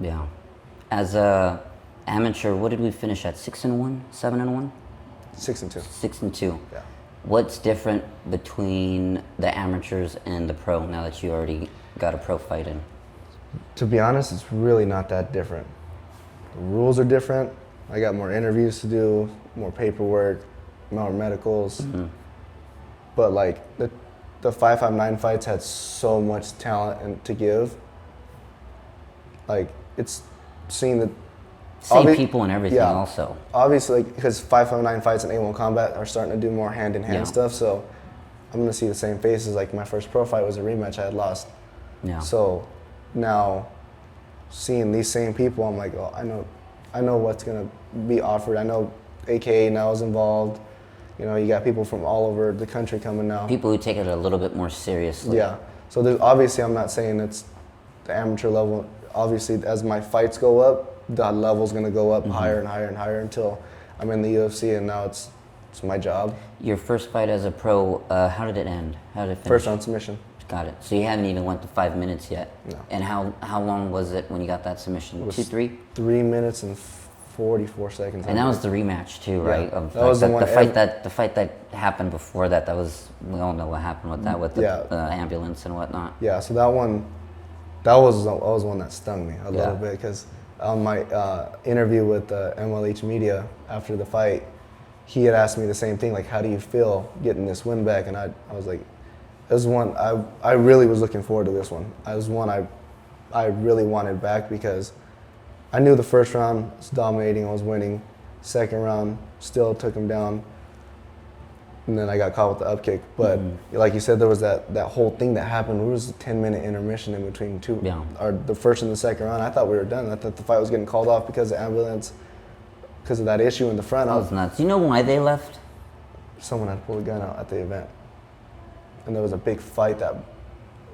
S1: Yeah. As a Amateur, what did we finish at? 6-1? 7-1?
S2: 6-2.
S1: 6-2.
S2: Yeah.
S1: What's different between the amateurs and the pro now that you already got a pro fight in?
S2: To be honest, it's really not that different. The rules are different. I got more interviews to do, more paperwork, more medicals. But like the 559 fights had so much talent and to give. Like it's seeing the
S1: Same people and everything also.
S2: Obviously, because 559 fights and A1 Combat are starting to do more hand-in-hand stuff, so I'm going to see the same faces. Like my first pro fight was a rematch I had lost.
S1: Yeah.
S2: So now seeing these same people, I'm like, oh, I know what's going to be offered. I know AKA now is involved. You know, you got people from all over the country coming now.
S1: People who take it a little bit more seriously.
S2: Yeah. So there's obviously, I'm not saying it's the amateur level. Obviously, as my fights go up, the level's gonna go up higher and higher and higher until I'm in the UFC, and now it's my job.
S1: Your first fight as a pro, how did it end? How did it finish?
S2: First round submission.
S1: Got it. So you haven't even went to 5 minutes yet.
S2: No.
S1: And how long was it when you got that submission?
S2: It was
S1: 2-3?
S2: 3 minutes and 44 seconds.
S1: And that was the rematch too, right?
S2: Yeah.
S1: Of
S2: That was
S1: the fight that happened before that. That was, we all know what happened with that, with the ambulance and whatnot.
S2: Yeah. So that was one that stung me a little bit, because on my interview with MLH Media after the fight, he had asked me the same thing, like, how do you feel getting this win back? And I was like, it was one I really was looking forward to. This one. It was one I really wanted back, because I knew the first round was dominating, I was winning. Second round, still took him down. And then I got caught with the up kick. But like you said, there was that whole thing that happened. There was a 10-minute intermission in between or the first and the second round. I thought we were done. I thought the fight was getting called off because of ambulance, because of that issue in the front.
S1: That was nuts. You know why they left?
S2: Someone had pulled a gun out at the event. And there was a big fight that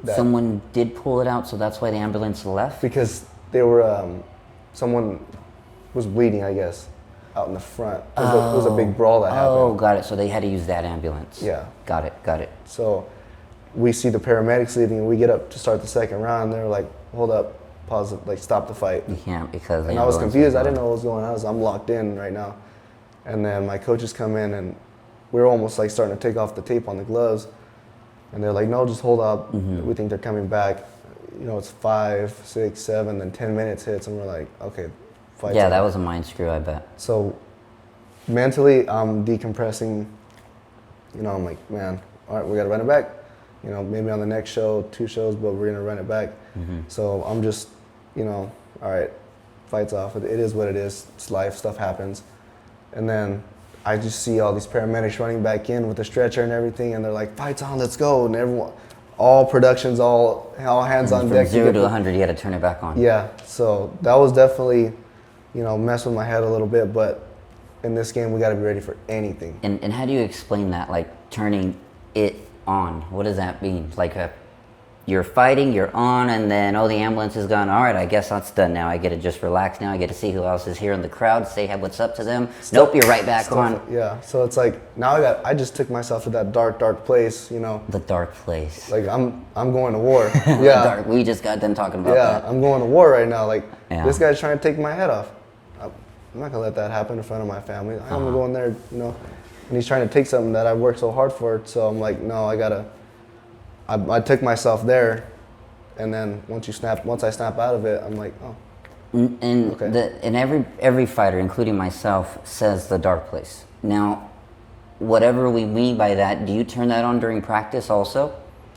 S1: Someone did pull it out, so that's why the ambulance left?
S2: Because they were, someone was bleeding, I guess, out in the front. It was a big brawl that happened.
S1: Oh, got it. So they had to use that ambulance.
S2: Yeah.
S1: Got it.
S2: So we see the paramedics leaving, and we get up to start the second round. They're like, hold up, pause it, like stop the fight.
S1: You can't, because
S2: And I was confused. I didn't know what was going on. I'm locked in right now. And then my coaches come in, and we were almost like starting to take off the tape on the gloves. And they're like, no, just hold up. We think they're coming back. You know, it's 5, 6, 7, then 10 minutes hits, and we're like, okay, fight's
S1: Yeah,
S2: on.
S1: that was a mind screw, I bet.
S2: So mentally, I'm decompressing. You know, I'm like, man, all right, we got to run it back. You know, maybe on the next show, 2 shows, but we're going to run it back. So I'm just, you know, all right, fight's off. It is what it is. It's life. Stuff happens. And then I just see all these paramedics running back in with the stretcher and everything, and they're like, fight's on, let's go. And everyone, all productions, all hands on deck.
S1: From 0 to 100, you had to turn it back on.
S2: Yeah, so that was definitely, you know, mess with my head a little bit, but in this game, we got to be ready for anything.
S1: And how do you explain that, like turning it on? What does that mean? Like you're fighting, you're on, and then, oh, the ambulance is gone. All right, I guess that's done now. I get to just relax now. I get to see who else is here in the crowd, say what's up to them. Nope, you're right back on.
S2: Yeah, so it's like, now I just took myself to that dark place, you know.
S1: The dark place.
S2: Like, I'm going to war. Yeah.
S1: Dark. We just got done talking about that.
S2: Yeah, I'm going to war right now. Like, this guy's trying to take my head off. I'm not going to let that happen in front of my family. I'm going to go in there, you know, and he's trying to take something that I worked so hard for. So I'm like, no, I took myself there, and then once I snap out of it, I'm like, oh.
S1: And
S2: okay.
S1: And every fighter, including myself, says the dark place. Now, whatever we mean by that, do you turn that on during practice also?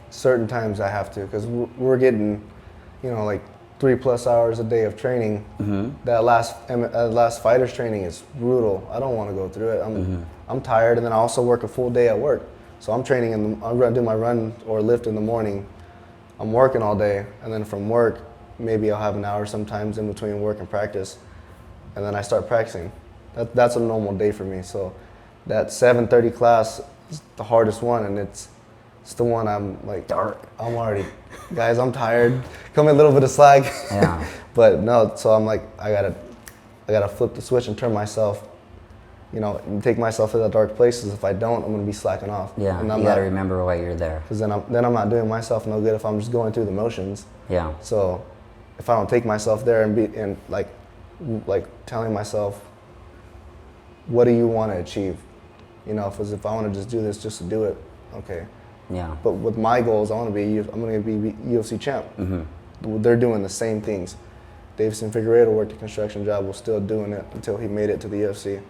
S2: Certain times I have to, because we're getting, you know, like 3+ hours a day of training. That last fighter's training is brutal. I don't want to go through it. I'm tired, and then I also work a full day at work. So I'm training I'm gonna do my run or lift in the morning. I'm working all day, and then from work, maybe I'll have an hour sometimes in between work and practice, and then I start practicing. That's a normal day for me. So that 7:30 class is the hardest one, and it's the one I'm like, I'm already, guys, I'm tired. Come a little bit of slack.
S1: Yeah.
S2: But no, so I'm like, I gotta flip the switch and turn myself, you know, and take myself to that dark places. If I don't, I'm gonna be slacking off.
S1: Yeah,
S2: and
S1: you gotta remember why you're there.
S2: Because then I'm not doing myself no good if I'm just going through the motions.
S1: Yeah.
S2: So if I don't take myself there and like telling myself, what do you want to achieve? You know, if I want to just do this just to do it, okay.
S1: Yeah.
S2: But with my goals, I'm going to be UFC champ. They're doing the same things. Davison Figueiredo worked a construction job, was still doing it until he made it to the UFC.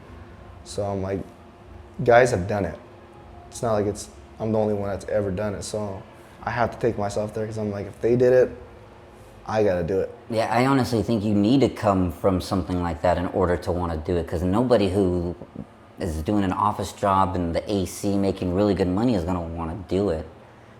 S2: So I'm like, guys have done it. It's not like I'm the only one that's ever done it. So I have to take myself there because I'm like, if they did it, I got to do it.
S1: Yeah, I honestly think you need to come from something like that in order to want to do it, because nobody who is doing an office job in the AC making really good money is going to want to do it.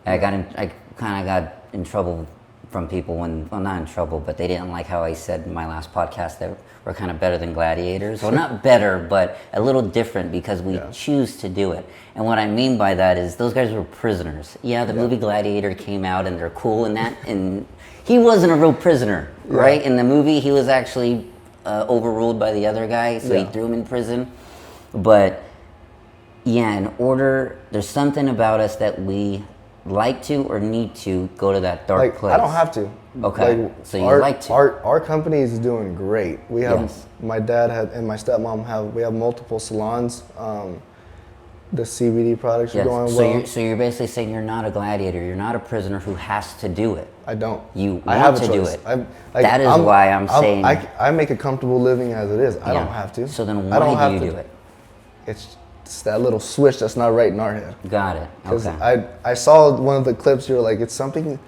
S1: I kind of got in trouble from people well, not in trouble, but they didn't like how I said in my last podcast that we're kind of better than gladiators. Well, not better, but a little different because we choose to do it. And what I mean by that is those guys were prisoners. Yeah, the movie Gladiator came out and they're cool in that, and he wasn't a real prisoner, right? In the movie, he was actually overruled by the other guy, so he threw him in prison. But yeah, there's something about us that we like to or need to go to that dark place.
S2: I don't have to.
S1: Okay, so you like to.
S2: Our company is doing great. We have, my dad and my stepmom we have multiple salons. The CBD products are going well.
S1: So you're basically saying you're not a gladiator. You're not a prisoner who has to do it.
S2: I don't.
S1: You want to do it. That is why I'm saying.
S2: I make a comfortable living as it is. I don't have to.
S1: So then why do you do it?
S2: It's that little switch that's not right in our head.
S1: Got it.
S2: Because
S1: okay.
S2: I saw one of the clips. You're like, it's something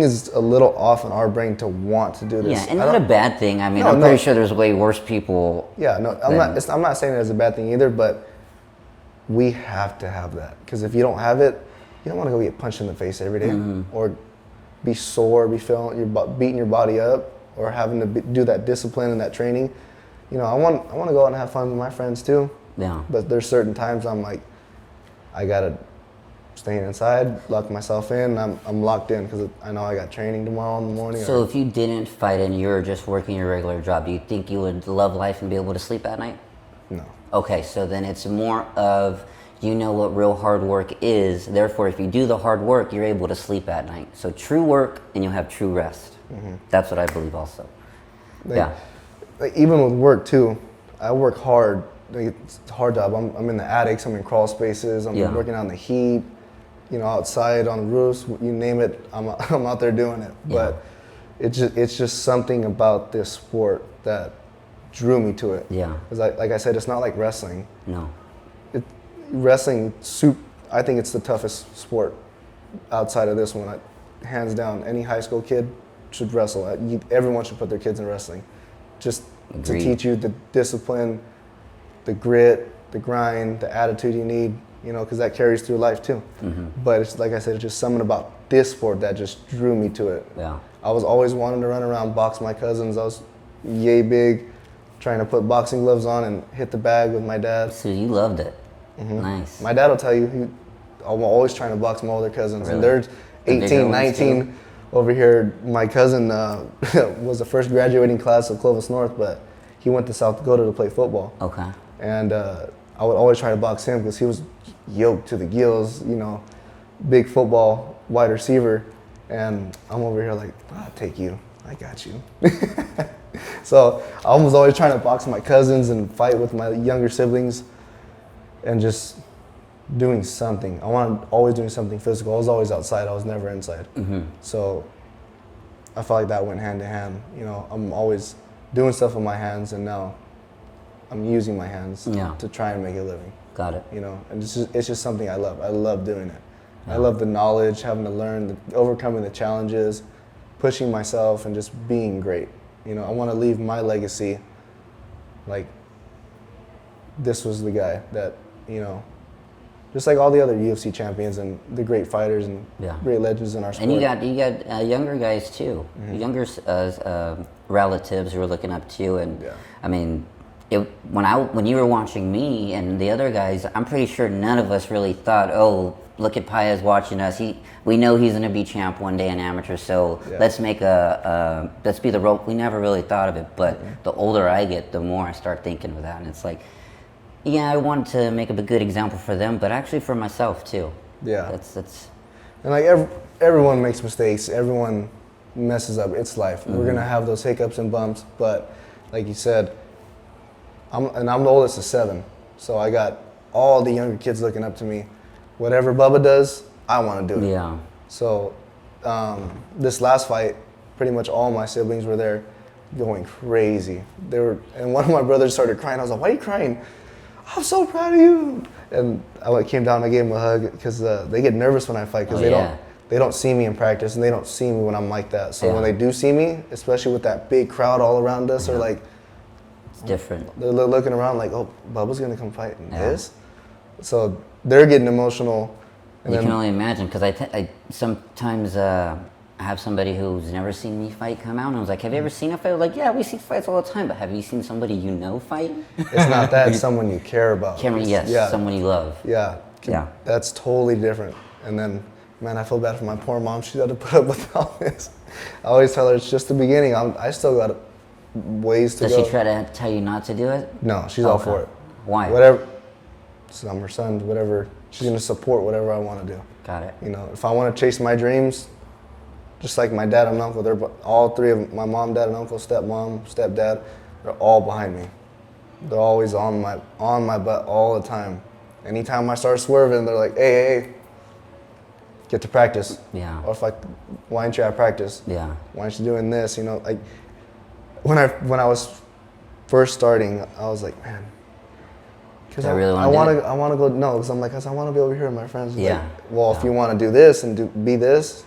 S2: is a little off in our brain to want to do this.
S1: Yeah, and not a bad thing. I mean, I'm pretty sure there's way worse people.
S2: Yeah, no, I'm not saying it as a bad thing either, but we have to have that, because if you don't have it, you don't want to go get punched in the face every day, or be sore, beating your body up, or having to do that discipline and that training. You know, I want to go out and have fun with my friends too.
S1: Yeah.
S2: But there's certain times I'm like, I gotta stay inside, lock myself in. I'm locked in because I know I got training tomorrow in the morning.
S1: So if you didn't fight and you were just working your regular job, do you think you would love life and be able to sleep at night?
S2: No.
S1: Okay, so then it's more of, you know what real hard work is. Therefore, if you do the hard work, you're able to sleep at night. So true work and you'll have true rest. That's what I believe also.
S2: Even with work too, I work hard. It's a hard job. I'm in the attics, I'm in crawl spaces, I'm working out in the heat, you know, outside on the roofs, you name it, I'm out there doing it. But it's just something about this sport that drew me to it. Yeah. Because like I said, it's not like wrestling.
S1: No.
S2: Wrestling, I think it's the toughest sport outside of this one. Hands down, any high school kid should wrestle. Everyone should put their kids in wrestling. Just to teach you the discipline, the grit, the grind, the attitude you need, you know, because that carries through life too. But it's like I said, it's just something about this sport that just drew me to it. Yeah. I was always wanting to run around, box my cousins. I was yay big, trying to put boxing gloves on and hit the bag with my dad.
S1: So you loved it. Nice.
S2: My dad will tell you, I'm always trying to box my older cousins. Really? And they're 18, 19 over here. My cousin was the first graduating class of Clovis North, but he went to South Dakota to play football. Okay. And I would always try to box him because he was yoked to the gills, you know, big football, wide receiver. And I'm over here like, I'll take you. I got you. So I was always trying to box my cousins and fight with my younger siblings and just doing something. I wanted always doing something physical. I was always outside. I was never inside. So I felt like that went hand in hand. You know, I'm always doing stuff with my hands, and now I'm using my hands to try and make a living. Got it. You know, and it's just something I love. I love doing it. I love the knowledge, having to learn, overcoming the challenges, pushing myself, and just being great. You know, I want to leave my legacy like this was the guy that, you know, just like all the other UFC champions and the great fighters and great legends in our sport.
S1: And you got younger guys too, younger relatives who are looking up to you. And I mean, when you were watching me and the other guys, I'm pretty sure none of us really thought, oh, look at Paez watching us. We know he's going to be champ one day in amateur, so let's make let's be the role. We never really thought of it, but the older I get, the more I start thinking of that. And it's like, yeah, I want to make a good example for them, but actually for myself too. Yeah. That's.
S2: And like everyone makes mistakes. Everyone messes up. It's life. We're gonna have those hiccups and bumps, but like you said, I'm the oldest of 7, so I got all the younger kids looking up to me. Whatever Bubba does, I want to do it.
S1: Yeah.
S2: So this last fight, pretty much all my siblings were there, going crazy. And one of my brothers started crying. I was like, "Why are you crying?" "I'm so proud of you." And I came down and I gave him a hug because they get nervous when I fight because they don't see me in practice and they don't see me when I'm like that. So when they do see me, especially with that big crowd all around us, they're like,
S1: it's different.
S2: They're looking around like, "Oh, Bubba's gonna come fight in this?" So they're getting emotional. And
S1: you can only imagine because I sometimes I have somebody who's never seen me fight come out and I was like, "Have you ever seen a fight?" I was like, "Yeah, we see fights all the time, but have you seen somebody you know fight?"
S2: It's not that, it's someone you care about.
S1: Someone you love.
S2: Yeah. That's totally different. And then, man, I feel bad for my poor mom. She's had to put up with all this. I always tell her it's just the beginning. I still got ways to go.
S1: Does she try to tell you not to do it?
S2: No, she's all for it.
S1: Why?
S2: Whatever. So I'm her son, whatever. She's going to support whatever I want to do.
S1: Got it.
S2: You know, if I want to chase my dreams, just like my dad and uncle, they're all 3 of them, my mom, dad, and uncle, stepmom, stepdad, they're all behind me. They're always on my butt all the time. Anytime I start swerving, they're like, hey, get to practice.
S1: Yeah.
S2: Or why aren't you at practice?
S1: Yeah.
S2: Why aren't you doing this? You know, like when I was first starting, I was like, man, because I want to go. No, because I'm like, I want to be over here with my friends.
S1: Yeah.
S2: Like, well, if you want to do this and be this,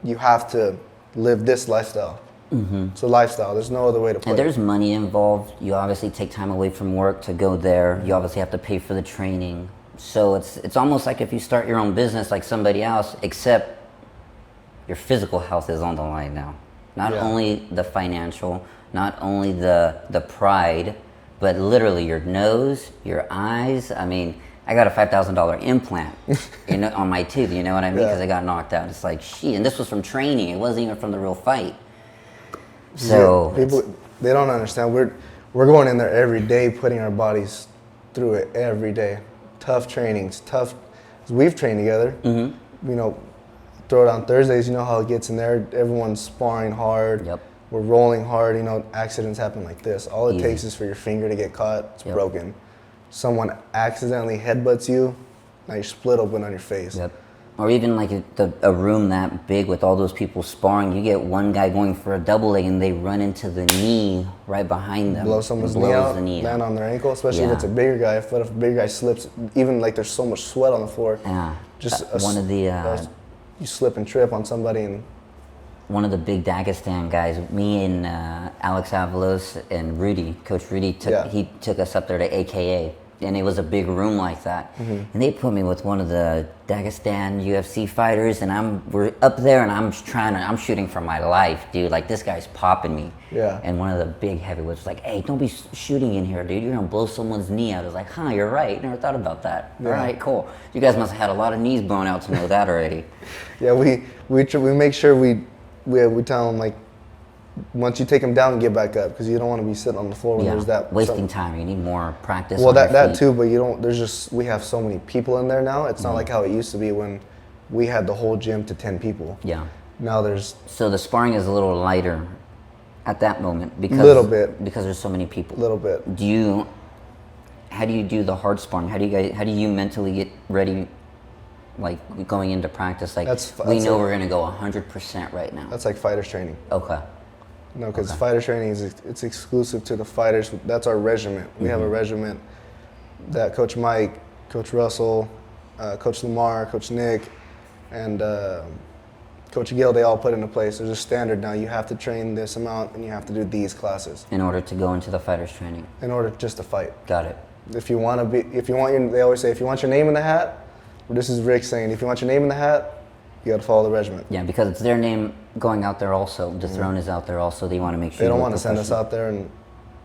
S2: you have to live this lifestyle. Mm-hmm. It's a lifestyle. There's no other way to put it.
S1: And there's money involved. You obviously take time away from work to go there. You obviously have to pay for the training. So it's almost like if you start your own business like somebody else, except your physical health is on the line now. Not only the financial, not only the pride, but literally your nose, your eyes. I mean, I got a $5,000 implant, on my tooth. You know what I mean? Because I got knocked out. It's like, shit. And this was from training. It wasn't even from the real fight. So
S2: people, they don't understand. We're going in there every day, putting our bodies through it every day. Tough trainings, tough. We've trained together. Mm-hmm. You know, throw it on Thursdays. You know how it gets in there. Everyone's sparring hard.
S1: Yep.
S2: We're rolling hard. You know, accidents happen like this. All it takes is for your finger to get caught. It's broken. Someone accidentally headbutts you. Now you're split open on your face.
S1: Yep. Or even like a room that big with all those people sparring, you get one guy going for a double leg and they run into the knee right behind them.
S2: Blow someone's knee out, land on their ankle, especially if it's a bigger guy. If a bigger guy slips, even like there's so much sweat on the floor. Yeah. Just you slip and trip on somebody and.
S1: One of the big Dagestan guys, me and Alex Avalos and Rudy, Coach Rudy, he took us up there to AKA. And it was a big room like that. Mm-hmm. And they put me with one of the Dagestan UFC fighters, and we're up there, and I'm shooting for my life, dude. Like, this guy's popping me. Yeah. And one of the big heavyweights was like, "Hey, don't be shooting in here, dude. You're gonna blow someone's knee out." I was like, "Huh, you're right. Never thought about that." Yeah. All right, cool. You guys must have had a lot of knees blown out to know that already.
S2: Yeah, we make sure we tell them, like, once you take them down, get back up, because you don't want to be sitting on the floor when there's that
S1: wasting time. You need more practice.
S2: Well, that too, but you don't. We have so many people in there now. It's not like how it used to be when we had the whole gym to 10 people. Yeah. Now
S1: so the sparring is a little lighter at that moment because there's so many people.
S2: A little bit.
S1: How do you do the hard sparring? How do you mentally get ready? Like going into practice, like we know we're gonna go 100% right now.
S2: That's like fighters training.
S1: Okay.
S2: No, because fighter training it's exclusive to the fighters. That's our regiment. We have a regiment that Coach Mike, Coach Russell, Coach Lamar, Coach Nick, and Coach Gill, they all put into place. There's a standard now. You have to train this amount, and you have to do these classes.
S1: In order to go into the fighters training.
S2: In order just to fight.
S1: Got it.
S2: They always say, if you want your name in the hat, this is Rick saying, if you want your name in the hat, you got to follow the regiment.
S1: Yeah, because it's their name going out there also. The throne is out there also. They want to make sure.
S2: They don't want to send us out there and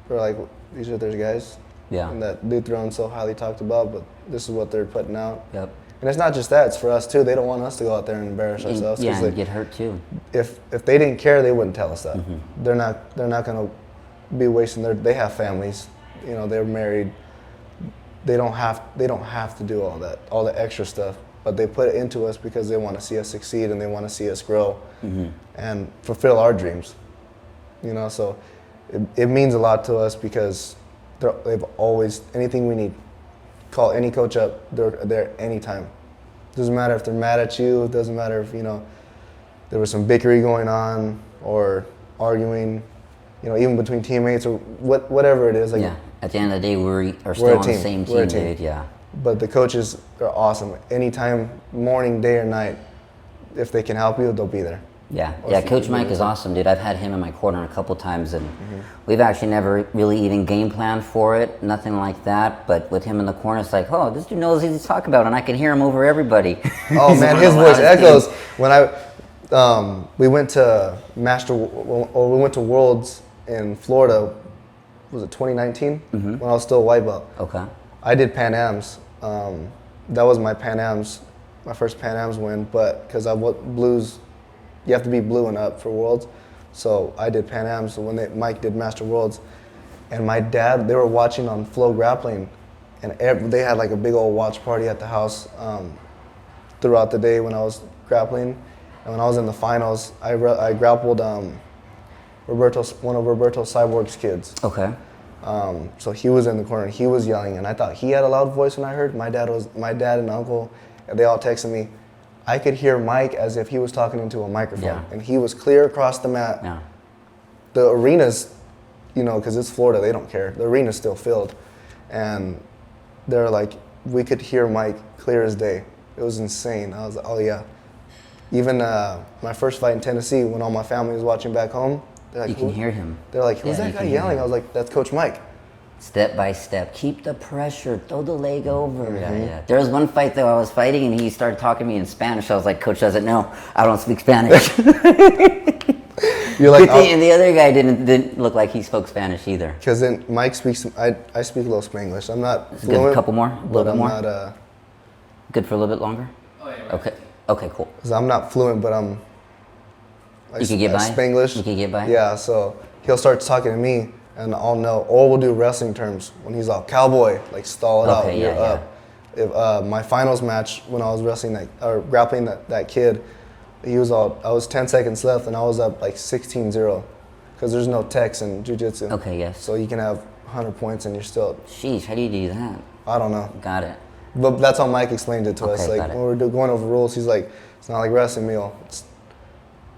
S2: we're like, these are their guys. Yeah. And that new throne's so highly talked about, but this is what they're putting out. Yep. And it's not just that; it's for us too. They don't want us to go out there and embarrass ourselves.
S1: Yeah, and get hurt too.
S2: If they didn't care, they wouldn't tell us that. Mm-hmm. They're not going to be wasting they have families. You know, they're married. They don't have to do all the extra stuff. But they put it into us because they want to see us succeed and they want to see us grow and fulfill our dreams. You know, so it means a lot to us because they've always, anything we need, call any coach up, they're there anytime. Doesn't matter if they're mad at you, it doesn't matter if, there was some bickering going on or arguing, even between teammates or whatever it is. Like,
S1: yeah, at the end of the day, we're still on the same team, dude, yeah.
S2: But the coaches are awesome. Anytime, morning, day or night, if they can help you, they'll be there.
S1: Yeah, Coach Mike is awesome, dude. I've had him in my corner a couple times, and we've actually never really even game planned for it, nothing like that. But with him in the corner, it's like, oh, this dude knows what he's talking about, and I can hear him over everybody.
S2: Oh man, his voice echoes. When we went to we went to Worlds in Florida. Was it 2019? When I was still a white belt.
S1: Okay.
S2: I did Pan Ams. That was my first Pan Ams win. But because blues. You have to be blue and up for Worlds. So I did Pan Am. So when Mike did Master Worlds, and my dad, they were watching on Flow Grappling, and they had like a big old watch party at the house throughout the day when I was grappling. And when I was in the finals, I grappled one of Roberto Cyborg's kids.
S1: Okay.
S2: So he was in the corner and he was yelling, and I thought he had a loud voice when I heard. My dad and uncle, and they all texted me. I could hear Mike as if he was talking into a microphone, and he was clear across the mat.
S1: Yeah.
S2: The arena's, because it's Florida, they don't care. The arena's still filled, and they're like, we could hear Mike clear as day. It was insane. I was like, oh yeah. Even my first fight in Tennessee, when all my family was watching back home, they're like,
S1: you can hear him.
S2: They're like, who's that guy yelling? I was like, that's Coach Mike.
S1: Step by step, keep the pressure, throw the leg over. Yeah. There was one fight though I was fighting and he started talking to me in Spanish. I was like, Coach doesn't know, I don't speak Spanish.
S2: You're like,
S1: and the other guy didn't look like he spoke Spanish either.
S2: Because then Mike speaks, I speak a little Spanglish. I'm not fluent.
S1: Good, a couple more, a little bit more.
S2: Not,
S1: good for a little bit longer? Oh yeah. Okay, cool.
S2: Because I'm not fluent, but
S1: you can get by?
S2: Spanglish.
S1: You can get by?
S2: Yeah, so he'll start talking to me and I'll know, or we'll do wrestling terms when he's all cowboy, like stall it out, you're up. If my finals match when I was grappling that kid, I was 10 seconds left and I was up like 16-0 because there's no techs in jiu-jitsu.
S1: Okay, yes.
S2: So you can have 100 points and you're still.
S1: Sheesh, how do you do that?
S2: I don't know.
S1: Got it.
S2: But that's how Mike explained it to us. Like when we were going over rules, he's like, it's not like wrestling, meal.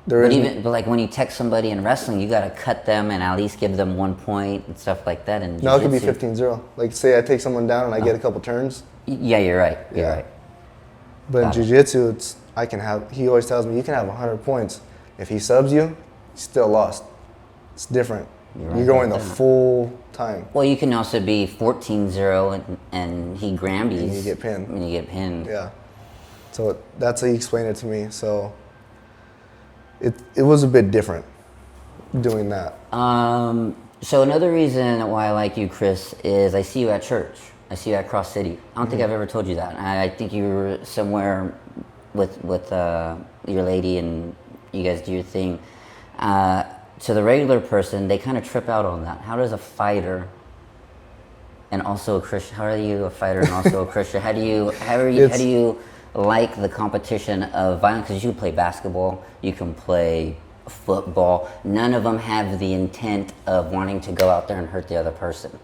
S1: But like when you text somebody in wrestling, you gotta cut them and at least give them 1 point and stuff like that. And
S2: no, it could be 15-0. Like say I take someone down and I get a couple turns.
S1: Yeah, you're right. You're right.
S2: But in jiu-jitsu, he always tells me you can have 100 points. If he subs you, he's still lost. It's different. You're going the full time.
S1: Well, you can also be 14-0 and he Grambies.
S2: And you get pinned.
S1: And you get pinned.
S2: Yeah. So that's how he explained it to me. So it was a bit different doing that.
S1: So another reason why I like you, Chris, is I see you at church. I see you at Cross City. I don't think I've ever told you that. I think you were somewhere with your lady and you guys do your thing. To the regular person, they kind of trip out on that. How does a fighter and also a Christian, how are you a fighter and also a Christian? How do you like the competition of violence? Because you can play basketball, you can play football. None of them have the intent of wanting to go out there and hurt the other person.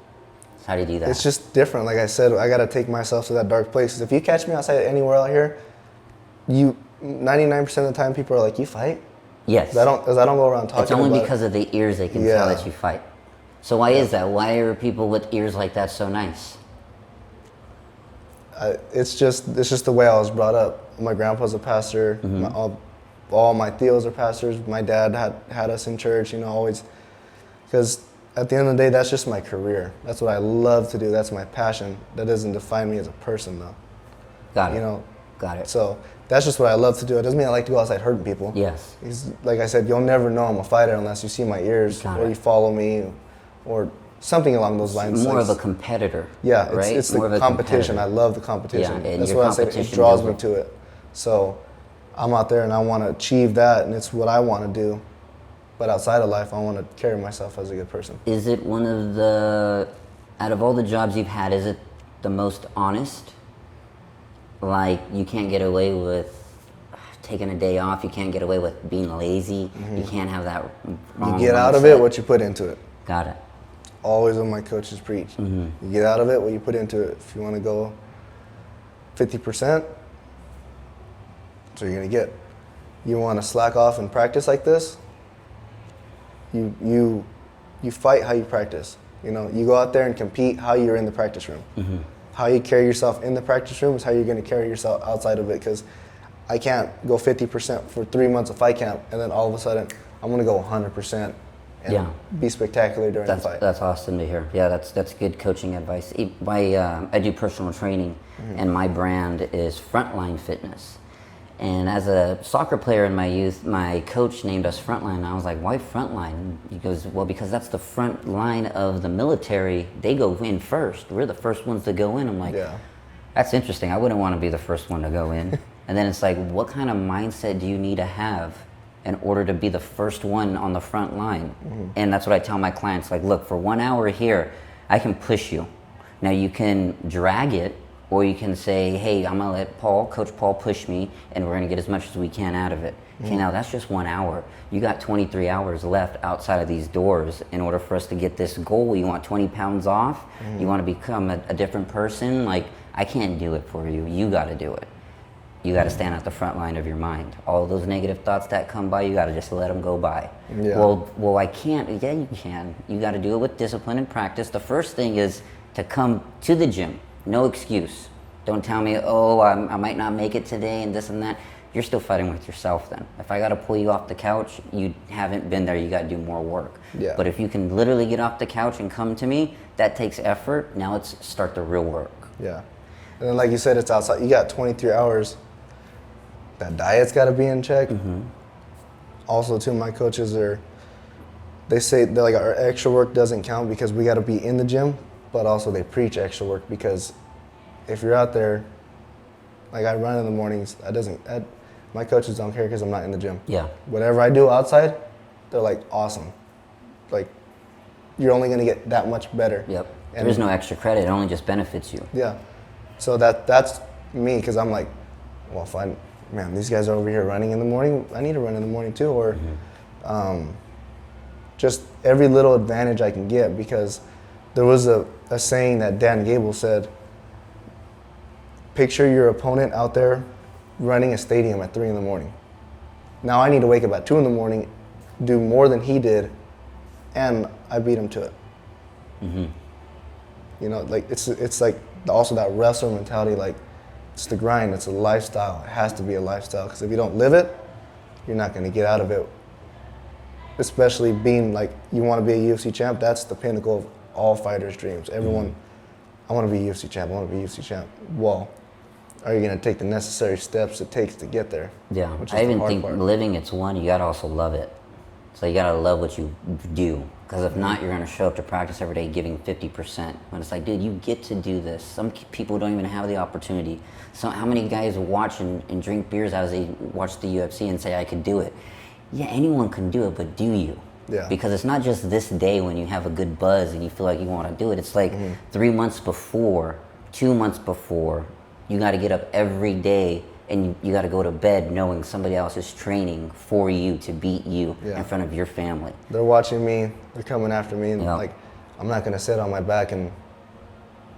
S1: So how do you do that?
S2: It's just different. Like I said, I got to take myself to that dark place. 'Cause if you catch me outside anywhere out here, 99% of the time people are like, you fight?
S1: Yes.
S2: I don't go around talking about it.
S1: It's only because of the ears they can tell that you fight. So why is that? Why are people with ears like that so nice?
S2: It's just the way I was brought up. My grandpa's a pastor. All my Theos are pastors. My dad had us in church, always. Because at the end of the day, that's just my career. That's what I love to do. That's my passion. That doesn't define me as a person, though.
S1: Got it. Got it.
S2: So that's just what I love to do. It doesn't mean I like to go outside hurting people.
S1: Yes.
S2: Like I said, you'll never know I'm a fighter unless you see my ears or you follow me or something along those lines.
S1: More of a competitor.
S2: Yeah,
S1: right?
S2: It's the competition. I love the competition.
S1: Yeah,
S2: that's what I said. It draws me to it. So I'm out there and I want to achieve that, and it's what I want to do. But outside of life, I want to carry myself as a good person.
S1: Is it out of all the jobs you've had, is it the most honest? Like, you can't get away with taking a day off. You can't get away with being lazy. You can't have that wrong
S2: You get out of
S1: mindset.
S2: it what you put into it.
S1: Got it.
S2: Always what my coaches preach. You get out of it what you put into it. If you want to go 50%, that's what you're going to get. You want to slack off and practice like this, you fight how you practice. You know, you go out there and compete how you're in the practice room. How you carry yourself in the practice room is how you're going to carry yourself outside of it, because I can't go 50% for 3 months of fight camp and then all of a sudden I'm going to go 100% and be spectacular during the fight.
S1: That's awesome to hear. Yeah, that's good coaching advice. I do personal training, and my brand is Frontline Fitness. And as a soccer player in my youth, my coach named us Frontline. And I was like, why Frontline? He goes, well, because that's the front line of the military. They go in first. We're the first ones to go in. I'm like, that's interesting. I wouldn't want to be the first one to go in. And then it's like, what kind of mindset do you need to have in order to be the first one on the front line? And that's what I tell my clients. Like, look, for 1 hour here, I can push you. Now you can drag it, or you can say, hey, I'm going to let Coach Paul push me, and we're going to get as much as we can out of it. Okay, now that's just 1 hour. You got 23 hours left outside of these doors in order for us to get this goal. You want 20 pounds off? You want to become a different person? Like, I can't do it for you. You got to do it. You got to stand at the front line of your mind. All of those negative thoughts that come by, you got to just let them go by. Well, I can't. Yeah, you can. You got to do it with discipline and practice. The first thing is to come to the gym. No excuse. Don't tell me, oh, I might not make it today and this and that. You're still fighting with yourself then. If I got to pull you off the couch, you haven't been there. You got to do more work. But if you can literally get off the couch and come to me, that takes effort. Now let's start the real work. And
S2: then like you said, it's outside. You got 23 hours. That diet's got to be in check. Also, too, my coaches they say they're like, our extra work doesn't count because we got to be in the gym, but also they preach extra work because if you're out there, like I run in the mornings, my coaches don't care because I'm not in the gym. Whatever I do outside, they're like, awesome. Like, you're only going to get that much better.
S1: There is no extra credit. It only just benefits you.
S2: So that's me, because I'm like, well, fine. Man, these guys are over here running in the morning. I need to run in the morning too, or just every little advantage I can get, because there was a saying that Dan Gable said, picture your opponent out there running a stadium at 3 in the morning. Now I need to wake up at 2 in the morning, do more than he did, and I beat him to it. You know, like it's like also that wrestler mentality, like, it's the grind, it's a lifestyle. It has to be a lifestyle, because if you don't live it, you're not going to get out of it. Especially being like, you want to be a UFC champ, that's the pinnacle of all fighters' dreams. Everyone, I want to be a UFC champ, I want to be a UFC champ. Well, are you going to take the necessary steps it takes to get there?
S1: I even think living it's one, you got to also love it. So you got to love what you do. Because if not, you're going to show up to practice every day giving 50%. When it's like, dude, you get to do this. Some people don't even have the opportunity. So how many guys watch and drink beers as they watch the UFC and say, I could do it? Yeah, anyone can do it, but do you? Because it's not just this day when you have a good buzz and you feel like you want to do it. It's like 3 months before, 2 months before. You got to get up every day, and you got to go to bed knowing somebody else is training for you to beat you in front of your family.
S2: They're watching me. They're coming after me. And like, I'm not going to sit on my back and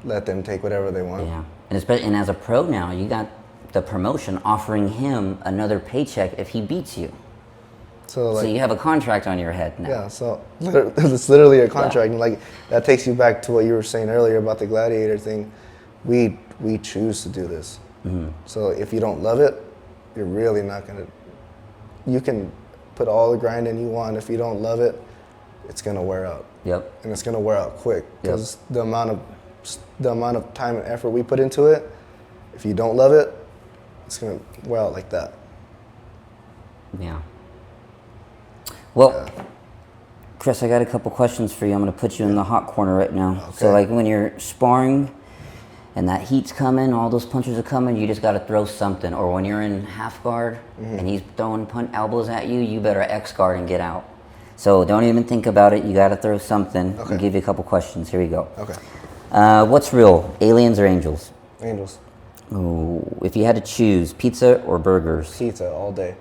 S2: let them take whatever they want.
S1: And as a pro now, you got the promotion offering him another paycheck if he beats you. So you have a contract on your head now.
S2: So it's literally a contract. And like, that takes you back to what you were saying earlier about the gladiator thing. We choose to do this. So if you don't love it, you're really not going to, you can put all the grind in you want. If you don't love it, it's going to wear out. And it's going to wear out quick, because the amount of time and effort we put into it, if you don't love it, it's going to wear out like that.
S1: Well, Chris, I got a couple questions for you. I'm going to put you in the hot corner right now. So like when you're sparring and that heat's coming, all those punches are coming, you just got to throw something. Or when you're in half guard and he's throwing elbows at you, you better X guard and get out. So don't even think about it. You got to throw something. I'll give you a couple questions. Here we go. What's real, aliens or angels?
S2: Angels.
S1: Ooh, if you had to choose, pizza or burgers?
S2: Pizza all day.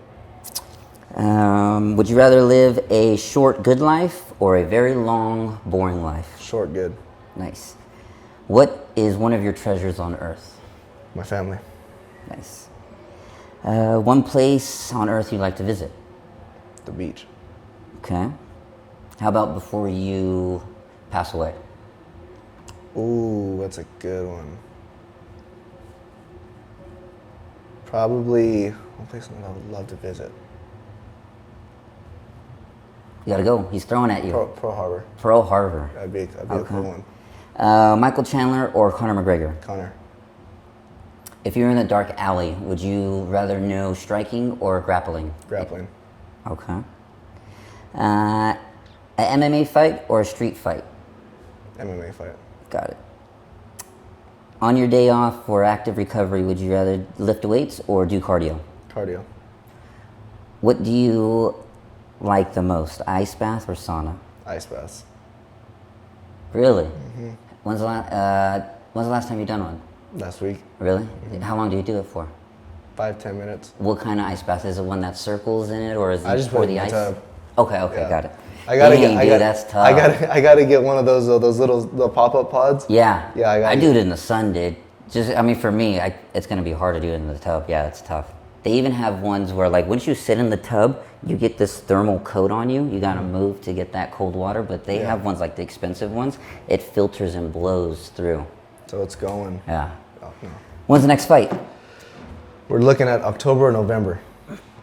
S1: Would you rather live a short, good life or a very long, boring life?
S2: Short, good.
S1: Nice. What is one of your treasures on earth?
S2: My family.
S1: Nice. One place on earth you'd like to visit?
S2: The beach.
S1: Okay. How about before you pass away?
S2: Ooh, that's a good one. Probably one place I would love to visit.
S1: You gotta go. He's throwing at you.
S2: Pearl Harbor.
S1: Pearl Harbor.
S2: That'd be a cool one.
S1: Michael Chandler or Conor McGregor?
S2: Connor.
S1: If you're in a dark alley, would you rather know striking or grappling?
S2: Grappling.
S1: Okay. An MMA fight or a street fight?
S2: MMA fight.
S1: Got it. On your day off for active recovery, would you rather lift weights or do cardio?
S2: Cardio.
S1: What do you like the most, ice bath or sauna?
S2: Ice baths.
S1: Really? Mm-hmm. When's the last time you done one?
S2: Last week.
S1: Really? Mm-hmm. How long do you do it for?
S2: 5-10 minutes.
S1: What kind of ice bath? Is it one that circles in it, or is it
S2: I just
S1: pour
S2: put it
S1: the
S2: in
S1: ice?
S2: the tub.
S1: Okay,
S2: Yeah.
S1: got it.
S2: That's tough. I gotta get one of those little the pop-up pods.
S1: Yeah.
S2: Yeah,
S1: I do it in the sun, dude. For me, it's gonna be hard to do it in the tub. Yeah, it's tough. They even have ones where, like, once you sit in the tub, you get this thermal coat on you. You gotta move to get that cold water, but they have ones like the expensive ones. It filters and blows through.
S2: So it's going.
S1: Yeah.
S2: Oh, no.
S1: When's the next fight?
S2: We're looking at October or November.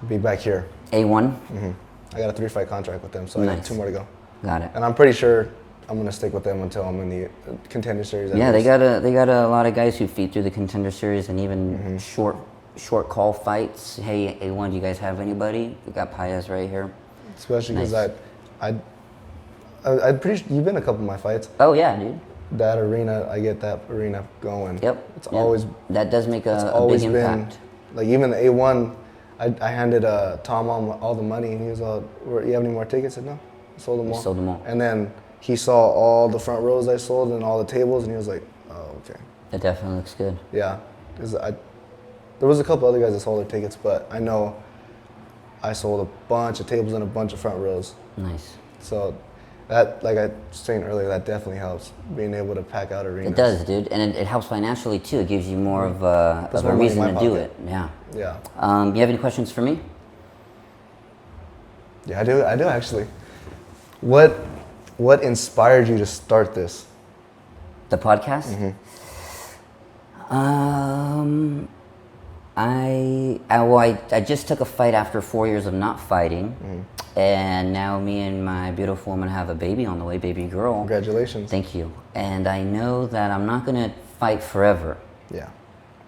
S2: Be back here.
S1: A1?
S2: Mm-hmm. I got a 3-fight contract with them, so I got 2 more to go.
S1: Got it.
S2: And I'm pretty sure I'm gonna stick with them until I'm in the Contender Series.
S1: Yeah, they got a lot of guys who feed through the Contender Series and even short call fights. Hey, A1, do you guys have anybody? We got Paez right here.
S2: Especially because I'm pretty sure you've been to a couple of my fights.
S1: Oh yeah, dude.
S2: That arena, I get that arena going.
S1: Yep.
S2: It's always
S1: that does make a big impact.
S2: Like even the A1, I handed Tom all the money, and he was all, "You have any more tickets?" I said, "No, I sold them all."
S1: Sold them all.
S2: And then he saw all the front rows I sold and all the tables, and he was like, "Oh, okay."
S1: It definitely looks good.
S2: Yeah, there was a couple other guys that sold their tickets, but I know I sold a bunch of tables and a bunch of front rows.
S1: Nice.
S2: So that, like I was saying earlier, that definitely helps, being able to pack out arenas.
S1: It does, dude, and it helps financially too. It gives you more of a reason to do it. Yeah.
S2: Yeah.
S1: You have any questions for me?
S2: Yeah, I do actually. What inspired you to start this?
S1: The podcast?
S2: Mm-hmm.
S1: I just took a fight after 4 years of not fighting, and now me and my beautiful woman have a baby on the way, baby girl.
S2: Congratulations.
S1: Thank you. And I know that I'm not gonna fight forever.
S2: Yeah.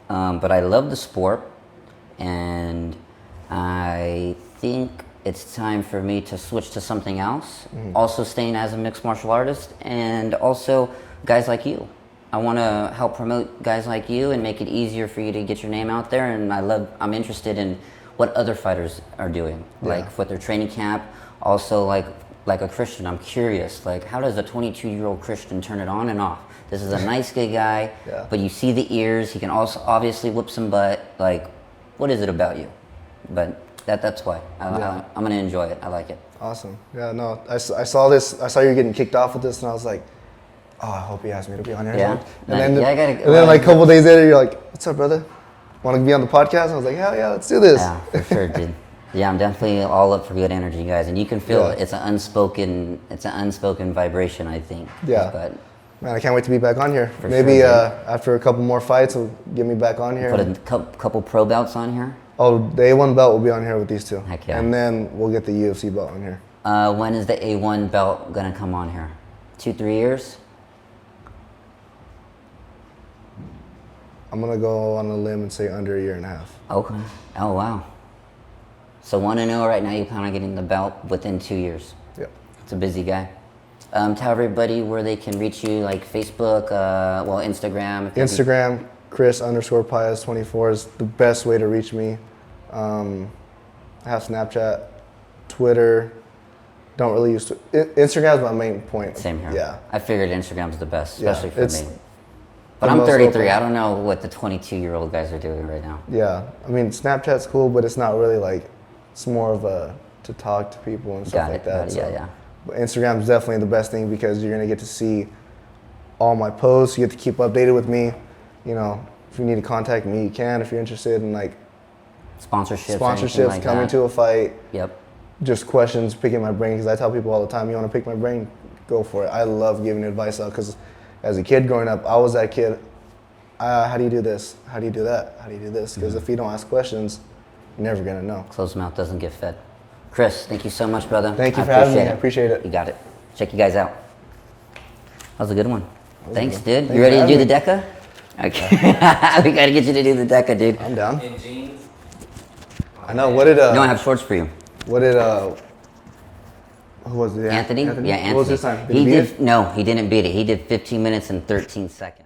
S1: But I love the sport, and I think it's time for me to switch to something else. Also staying as a mixed martial artist, and also guys like you. I want to help promote guys like you and make it easier for you to get your name out there. And I'm interested in what other fighters are doing, like with their training camp. Also, like a Christian, I'm curious, like how does a 22-year-old Christian turn it on and off? This is a nice good guy, but you see the ears. He can also obviously whip some butt. Like, what is it about you? But that's why I'm gonna enjoy it. I like it.
S2: Awesome. Yeah. No, I saw this. I saw you getting kicked off with this, and I was like, oh, I hope he asked me to be on here.
S1: Yeah.
S2: And then like a couple days later, you're like, what's up, brother? Want to be on the podcast? I was like, hell yeah, let's do this.
S1: Yeah, for sure, dude. Yeah, I'm definitely all up for good energy, guys, and you can feel it. It's an unspoken vibration, I think.
S2: Yeah.
S1: But
S2: man, I can't wait to be back on here.
S1: For
S2: Maybe
S1: sure,
S2: after a couple more fights, will get me back on here.
S1: Put a couple pro belts on here.
S2: Oh, the A1 belt will be on here with these two.
S1: Heck yeah.
S2: And then we'll get the UFC belt on here.
S1: When is the A1 belt gonna come on here? 2-3 years?
S2: I'm gonna go on a limb and say under a year and a half.
S1: Okay. Oh wow. So 1-0 right now. You plan on getting the belt within 2 years.
S2: Yep.
S1: It's a busy guy. Tell everybody where they can reach you, like Facebook, Instagram.
S2: Instagram, Chris_Paez24 is the best way to reach me. I have Snapchat, Twitter. Don't really use Instagram is my main point.
S1: Same here.
S2: Yeah.
S1: I figured Instagram's the best, especially for me. But
S2: the
S1: I'm
S2: most
S1: 33.
S2: open.
S1: I don't know what the 22-year-old guys are doing right now.
S2: Yeah. I mean, Snapchat's cool, but it's not really like, it's more of a to talk to people and stuff like that.
S1: Yeah.
S2: But Instagram is definitely the best thing because you're gonna get to see all my posts. You get to keep updated with me. You know, if you need to contact me, you can. If you're interested in like
S1: sponsorships like
S2: coming
S1: that.
S2: to a fight.
S1: Yep.
S2: Just questions, picking my brain, because I tell people all the time, you want to pick my brain, go for it. I love giving advice out because as a kid growing up, I was that kid. How do you do this? How do you do that? How do you do this? Because if you don't ask questions, you're never going to know.
S1: Closed mouth doesn't get fed. Chris, thank you so much, brother.
S2: Thank you for having me. I appreciate it.
S1: You got it. Check you guys out. That was a good one. Thanks, dude.
S2: Thanks
S1: You ready
S2: for
S1: to do the
S2: having
S1: DECA? Okay. We got to get you to do the DECA, dude.
S2: I'm down.
S3: In jeans.
S2: I know. What did
S1: No, I have shorts for you.
S2: What did who was it?
S1: Anthony? Yeah, Anthony.
S2: What was his time?
S1: He didn't beat it. He did 15 minutes and 13 seconds.